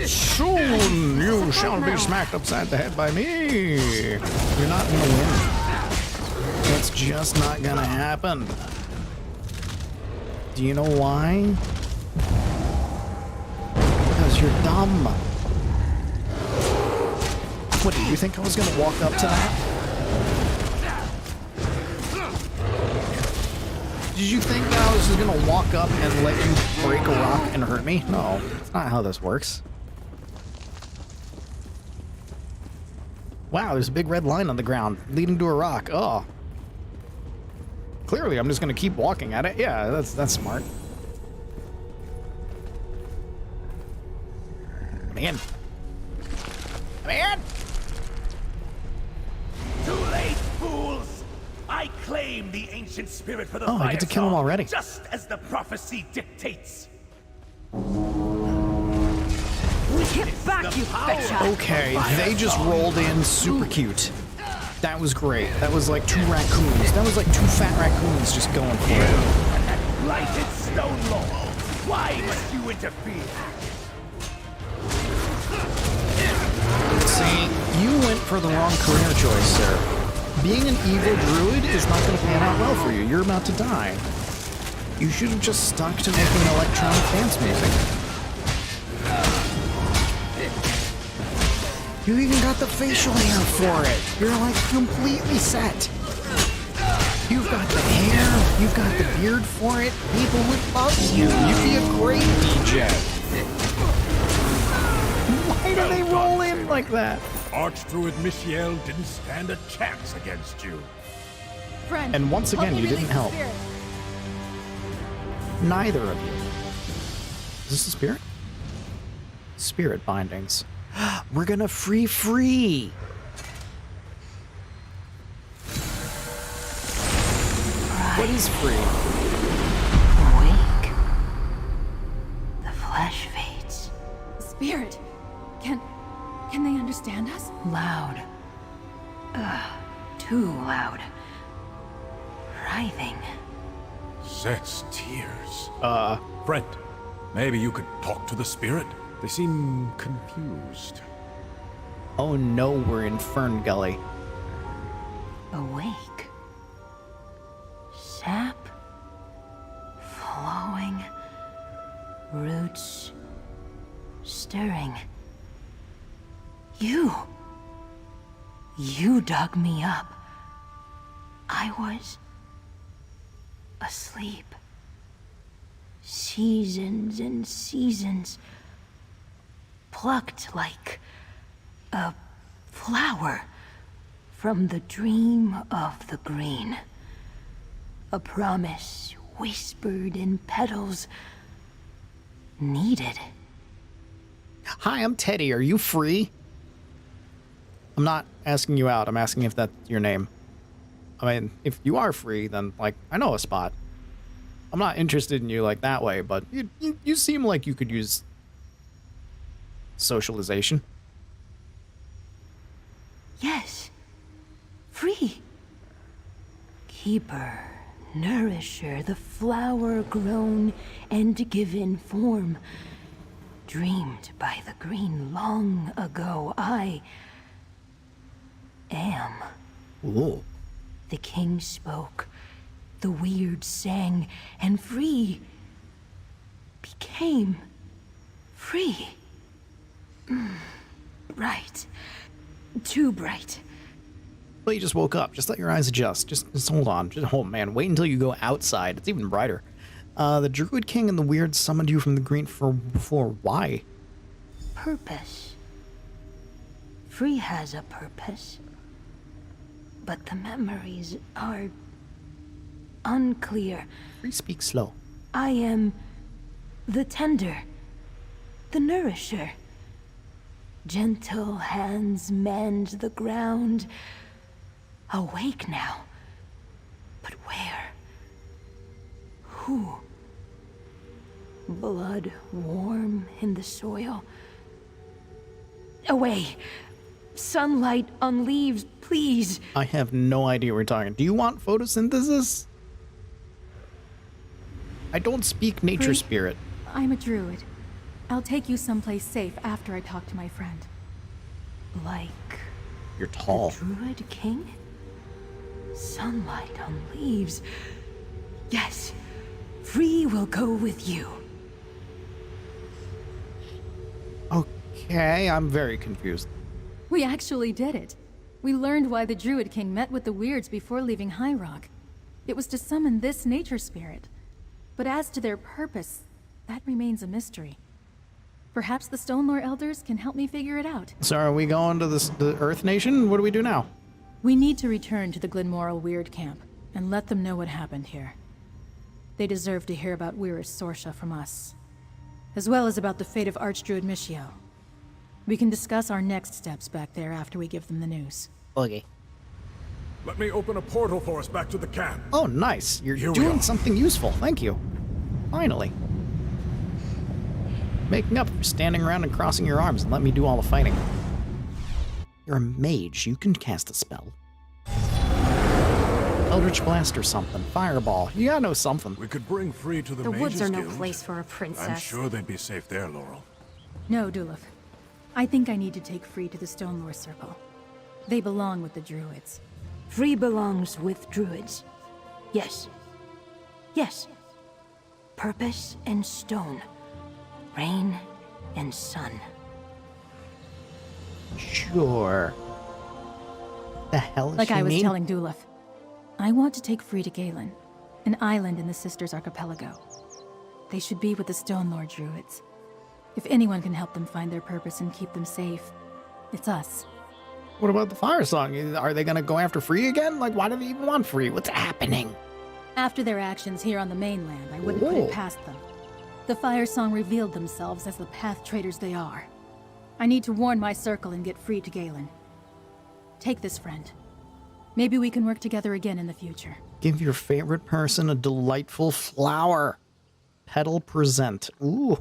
Soon you shall be smacked upside the head by me. You're not gonna win. It's just not gonna happen. Do you know why? Because you're dumb. What, did you think I was gonna walk up to that? Did you think that I was just gonna walk up and let you break a rock and hurt me? No, that's not how this works. Wow, there's a big red line on the ground leading to a rock. Oh. Clearly, I'm just gonna keep walking at it. Yeah, that's smart. Man. Man! Too late, fools! I claim the ancient spirit for the Firesong. I get to kill him already. Just as the prophecy dictates. Get back, you betcha! Okay, they just rolled in super cute. That was great. That was like 2 raccoons. That was like 2 fat raccoons just going for it. Blighted stone lord! Why must you interfere? See, you went for the wrong career choice, sir. Being an evil druid is not going to pan out well for you. You're about to die. You should have just stuck to making electronic dance music. You even got the facial hair for it. You're like completely set. You've got the hair, you've got the beard for it. People would love you. You'd be a great DJ. Why do they roll in like that? Archdruid Michiel didn't stand a chance against you. Friend, And once again, you didn't help. Spirit. Neither of you. Is this a spirit? Spirit bindings. We're gonna free. What is free? Awake. The flesh fades. Spirit, can they understand us? Loud. Too loud. Writhing. Set's tears. Friend, maybe you could talk to the spirit? They seem confused. Oh no, we're in Fern Gully. Awake. Sap. Flowing. Roots. Stirring. You dug me up. I was asleep. Seasons and seasons. Plucked like a flower from the dream of the green. A promise whispered in petals needed. Hi, I'm Teddy. Are you free? I'm not asking you out. I'm asking if that's your name. I mean, if you are free, then, like, I know a spot. I'm not interested in you, like, that way, but you seem like you could use socialization. Yes. Free. Keeper, nourisher, the flower grown and given form. Dreamed by the green long ago. I am. Ooh. The king spoke. The weird sang, and free became free. Bright. Too bright. Well, you just woke up. Just let your eyes adjust. Just hold on. Just hold, man. Wait until you go outside. It's even brighter. The Druid King and the Weird summoned you from the green for before. Why? purpose. Free has a purpose. But the memories are unclear. Free speaks slow. I am the tender, the nourisher. Gentle hands mend the ground. Awake now. But where? Who? Blood warm in the soil. Away! Sunlight on leaves, please! I have no idea what we're talking. Do you want photosynthesis? I don't speak nature Free? spirit. I'm a druid. I'll take you someplace safe after I talk to my friend. Like... You're tall. The Druid King? Sunlight on leaves. Yes, Free will go with you. Okay, I'm very confused. We actually did it. We learned why the Druid King met with the Weirds before leaving High Rock. It was to summon this nature spirit. But as to their purpose, that remains a mystery. Perhaps the Stonelore Elders can help me figure it out. So are we going to the Earth Nation? What do we do now? We need to return to the Glenmoral Weird Camp and let them know what happened here. They deserve to hear about Weir's Sorsha from us, as well as about the fate of Archdruid Michio. We can discuss our next steps back there after we give them the news. Okay. Let me open a portal for us back to the camp. Oh, nice. You're Here we doing are. something useful. Thank you. Finally. Making up for standing around and crossing your arms and let me do all the fighting. You're a mage. You can cast a spell. Eldritch Blast or something. Fireball. You gotta know something. We could bring Free to the The woods Mages are no Guild. place for a princess. I'm sure they'd be safe there, Laurel. No, Duluth. I think I need to take Free to the Stonelore Circle. They belong with the Druids. Free belongs with druids. Yes. Yes. Purpose and stone. Rain and sun. Sure. The hell is Like she I was mean? telling Duluth, I want to take Free to Galen, an island in the Sisters Archipelago. They should be with the Stonelore Druids. If anyone can help them find their purpose and keep them safe, it's us. What about the Firesong? Are they gonna go after Free again? Like, why do they even want Free? What's happening? After their actions here on the mainland, I wouldn't put it past them. The Firesong revealed themselves as the path traders they are. I need to warn my circle and get Free to Galen. Take this, friend. Maybe we can work together again in the future. Give your favorite person a delightful flower. Petal present. Ooh.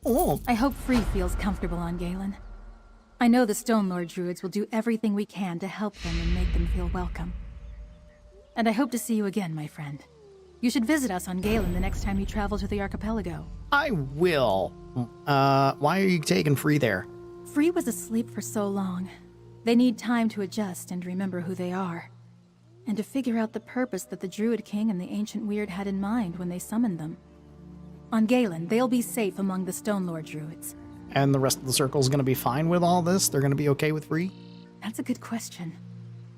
Ooh. I hope Free feels comfortable on Galen. I know the Stonelore Druids will do everything we can to help them and make them feel welcome. And I hope to see you again, my friend. You should visit us on Galen the next time you travel to the archipelago. I will. Why are you taking Free there? Free was asleep for so long. They need time to adjust and remember who they are. And to figure out the purpose that the Druid King and the Ancient Weird had in mind when they summoned them. On Galen, they'll be safe among the Stonelore Druids. And the rest of the circle's gonna be fine with all this? They're gonna be okay with Free? That's a good question.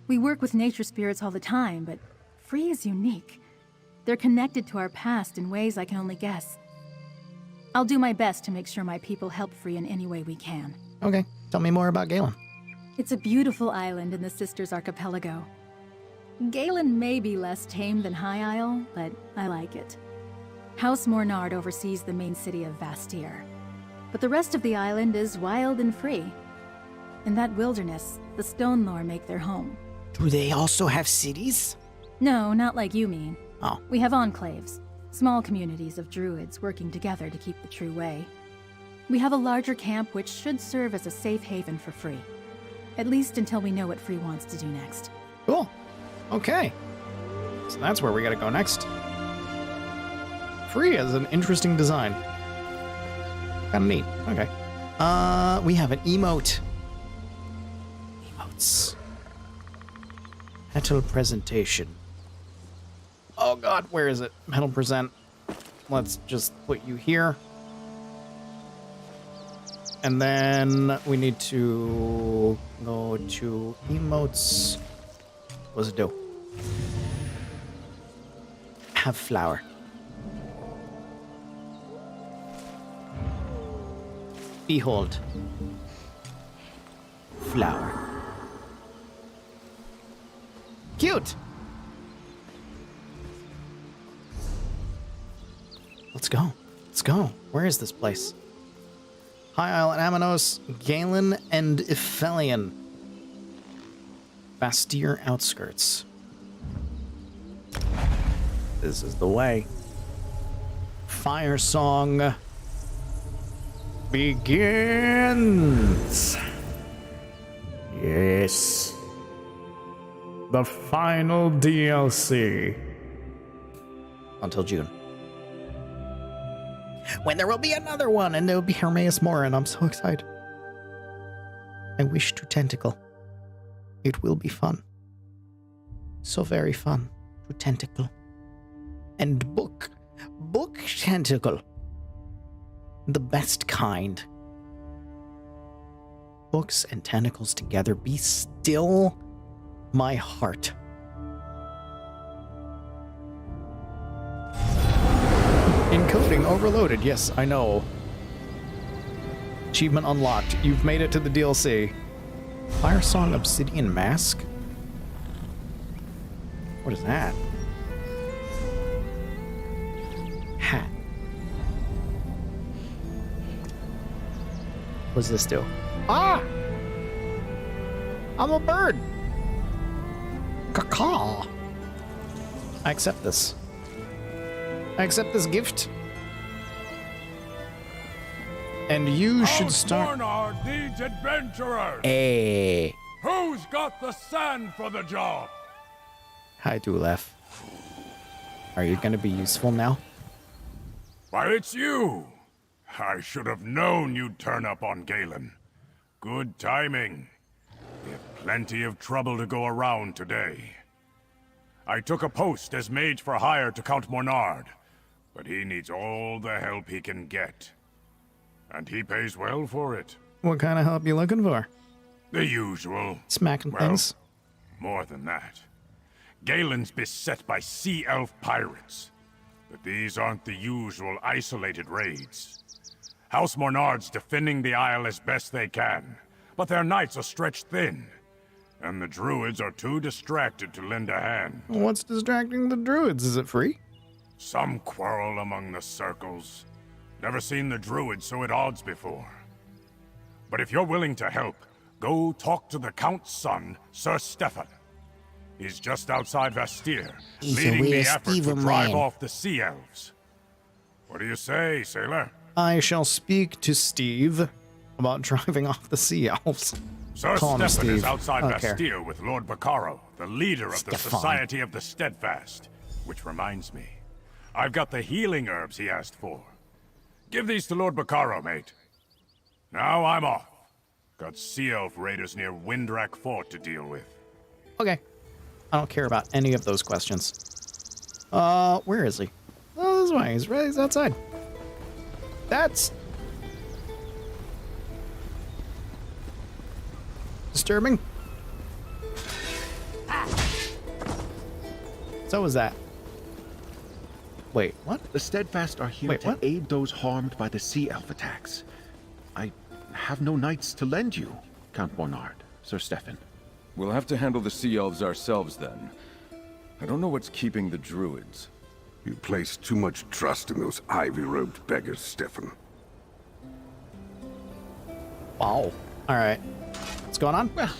We work with nature spirits all the time, but Free is unique. They're connected to our past in ways I can only guess. I'll do my best to make sure my people help Free in any way we can. Okay, tell me more about Galen. It's a beautiful island in the Sisters Archipelago. Galen may be less tame than High Isle, but I like it. House Mornard oversees the main city of Vastir, but the rest of the island is wild and free. In that wilderness, the Stonelore make their home. Do they also have cities? No, not like you mean. Oh. We have enclaves, small communities of druids working together to keep the true way. We have a larger camp which should serve as a safe haven for Free. At least until we know what Free wants to do next. Cool. Okay. So that's where we gotta go next. Free is an interesting design. Kinda neat. Okay. We have an emote. Emotes. Petal presentation. Oh god, where is it? Petal present. Let's just put you here. And then we need to go to emotes. What does it do? Have flower. Behold. Flower. Cute! Let's go. Let's go. Where is this place? High Isle, Amanos, Galen, and Iphelion. Bastir outskirts. This is the way. Firesong begins. Yes. The final DLC. Until June. When there will be another one, and there will be Hermaeus Mora, and I'm so excited. I wish to tentacle. It will be fun. So very fun to tentacle. And book tentacle. The best kind. Books and tentacles together. Be still my heart. Encoding overloaded. Yes, I know. Achievement unlocked. You've made it to the DLC. Firesong Obsidian Mask? What is that? Hat. What does this do? Ah! I'm a bird! Caw. I accept this. I accept this gift. And you should start. Barnard needs adventurers. Hey. Who's got the sand for the job? Hi, Dulef. Are you going to be useful now? Why, it's you. I should have known you'd turn up on Galen. Good timing. We have plenty of trouble to go around today. I took a post as mage for hire to Count Mornard, but he needs all the help he can get. And he pays well for it. What kind of help you looking for? The usual. Smacking things? More than that. Galen's beset by sea elf pirates. But these aren't the usual isolated raids. House Mornard's defending the Isle as best they can, but their knights are stretched thin. And the druids are too distracted to lend a hand. What's distracting the druids? Is it free? Some quarrel among the circles. Never seen the druids so at odds before. But if you're willing to help, go talk to the Count's son, Sir Stefan. He's just outside Vastir, leading the effort to drive off the Sea Elves. What do you say, sailor? I shall speak to Steve about driving off the Sea Elves. Sir Stefan is outside Vastir with Lord Baccaro, the leader of the Society of the Steadfast. Which reminds me, I've got the healing herbs he asked for. Give these to Lord Baccaro, mate. Now I'm off. Got Sea Elf raiders near Windrak Fort to deal with. Okay. I don't care about any of those questions. Where is he? Oh, this way. He's outside. That's disturbing. So was that. Wait, what? The Steadfast are here to aid those harmed by the Sea Elf attacks. I have no knights to lend you, Count Mornard, Sir Stefan. We'll have to handle the Sea Elves ourselves then. I don't know what's keeping the druids. You place too much trust in those ivy-robed beggars, Stefan. Wow. Alright. What's going on? Well,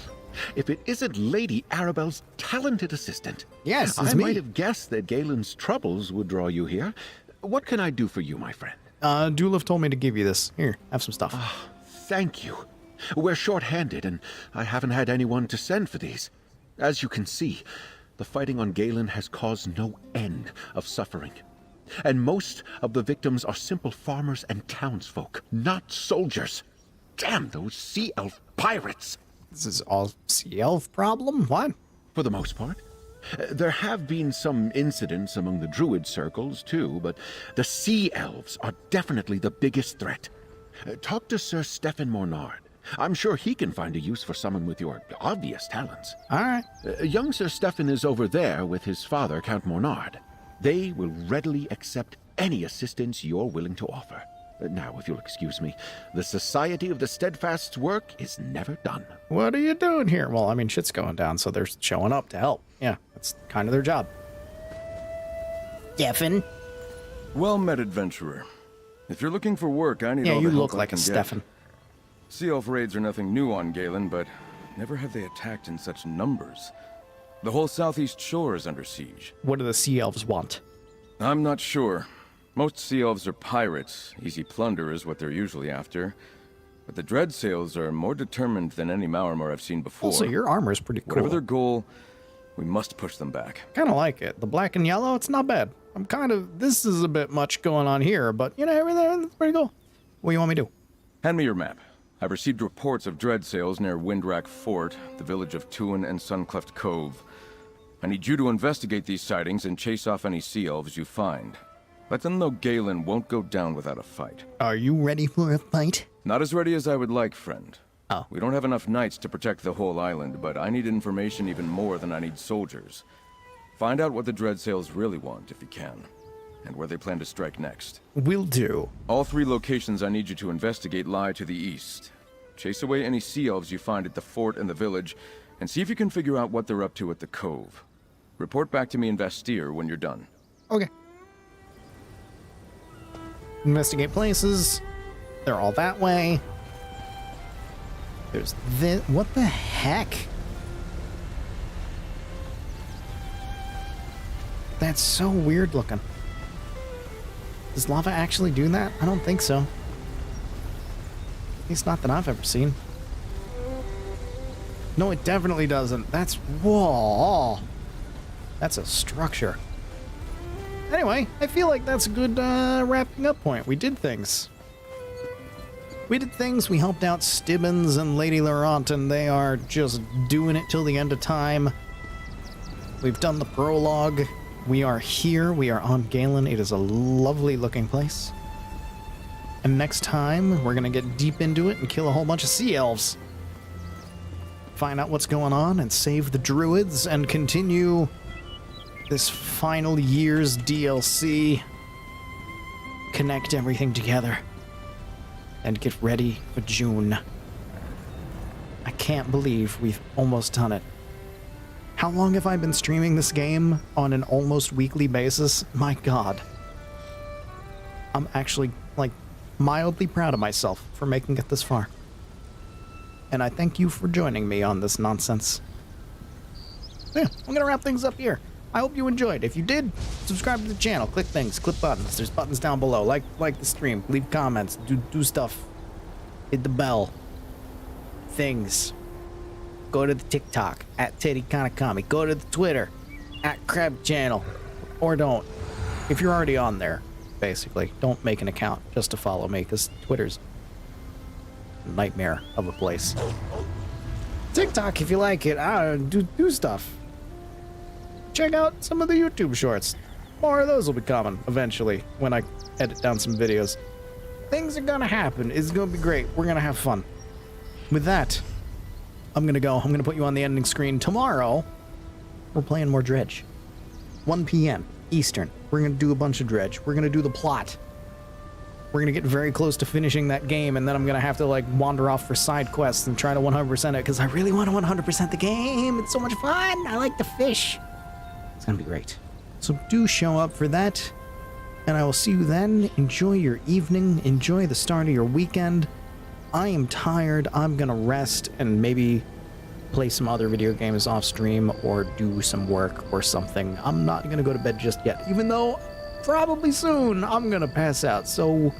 if it isn't Lady Arabelle's talented assistant. Yes, it's I me. might have guessed that Galen's troubles would draw you here. What can I do for you, my friend? Dulef told me to give you this. Here, have some stuff. Thank you. We're short-handed, and I haven't had anyone to send for these. As you can see, the fighting on Galen has caused no end of suffering. And most of the victims are simple farmers and townsfolk, not soldiers. Damn those Sea Elf pirates! This is all Sea Elf problem? What? For the most part. There have been some incidents among the Druid circles, too, but the Sea Elves are definitely the biggest threat. Talk to Sir Stefan Mornard. I'm sure he can find a use for someone with your obvious talents. All right. Young Sir Stefan is over there with his father, Count Mornard. They will readily accept any assistance you're willing to offer. Now, if you'll excuse me, the Society of the Steadfast's work is never done. What are you doing here? Well, I mean, shit's going down, so they're showing up to help. Yeah, that's kind of their job. Stefan? Well met, adventurer. If you're looking for work, I need all the you help look I like a can get. Stefan. Sea Elf raids are nothing new on Galen, but never have they attacked in such numbers. The whole southeast shore is under siege. What do the Sea Elves want? I'm not sure. Most Sea Elves are pirates. Easy plunder is what they're usually after. But the Dreadsails are more determined than any Maormer I've seen before. Also, your armor is pretty cool. Whatever their goal, we must push them back. Kind of like it. The black and yellow, it's not bad. This is a bit much going on here, but, you know, everything, it's pretty cool. What do you want me to do? Hand me your map. I've received reports of Dreadsails near Windrack Fort, the village of Tuin and Suncleft Cove. I need you to investigate these sightings and chase off any Sea Elves you find. Let them know Galen won't go down without a fight. Are you ready for a fight? Not as ready as I would like, friend. Oh. We don't have enough knights to protect the whole island, but I need information even more than I need soldiers. Find out what the Dreadsails really want, if you can, and where they plan to strike next. Will do. All 3 locations I need you to investigate lie to the east. Chase away any Sea Elves you find at the fort and the village, and see if you can figure out what they're up to at the cove. Report back to me in Vastir when you're done. Okay. Investigate places. They're all that way. There's this. What the heck? That's so weird looking. Does lava actually do that? I don't think so. At least not that I've ever seen. No, it definitely doesn't. That's... Whoa. That's a structure. Anyway, I feel like that's a good wrapping up point. We did things. We helped out Stibbons and Lady Laurent, and they are just doing it till the end of time. We've done the prologue. We are here. We are on Galen. It is a lovely looking place. And next time, we're going to get deep into it and kill a whole bunch of Sea Elves. Find out what's going on and save the druids and continue this final year's DLC. Connect everything together. And get ready for June. I can't believe we've almost done it. How long have I been streaming this game on an almost weekly basis? My God. I'm actually, like, mildly proud of myself for making it this far. And I thank you for joining me on this nonsense. So yeah, I'm gonna wrap things up here. I hope you enjoyed. If you did, subscribe to the channel, click things, click buttons. There's buttons down below. Like the stream, leave comments, do stuff. Hit the bell. Things. Go to the TikTok at Teddy Kanikami. Go to the Twitter at Crab Channel. Or don't. If you're already on there, basically, don't make an account just to follow me, because Twitter's a nightmare of a place. TikTok, if you like it, do stuff. Check out some of the YouTube shorts. More of those will be coming eventually when I edit down some videos. Things are gonna happen. It's gonna be great. We're gonna have fun. With that, I'm gonna go. I'm gonna put you on the ending screen. Tomorrow, we're playing more Dredge. 1 p.m. Eastern. We're gonna do a bunch of Dredge. We're gonna do the plot. We're gonna get very close to finishing that game, and then I'm gonna have to, like, wander off for side quests and try to 100% it, because I really want to 100% the game. It's so much fun. I like to fish. It's gonna be great. So do show up for that, and I will see you then. Enjoy your evening. Enjoy the start of your weekend. I am tired. I'm gonna rest and maybe play some other video games off stream or do some work or something. I'm not gonna go to bed just yet, even though probably soon I'm gonna pass out. So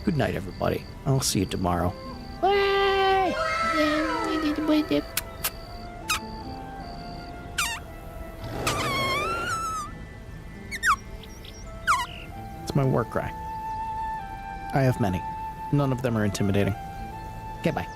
good night, everybody. I'll see you tomorrow. Bye. It's my work cry. I have many. None of them are intimidating. Okay, bye.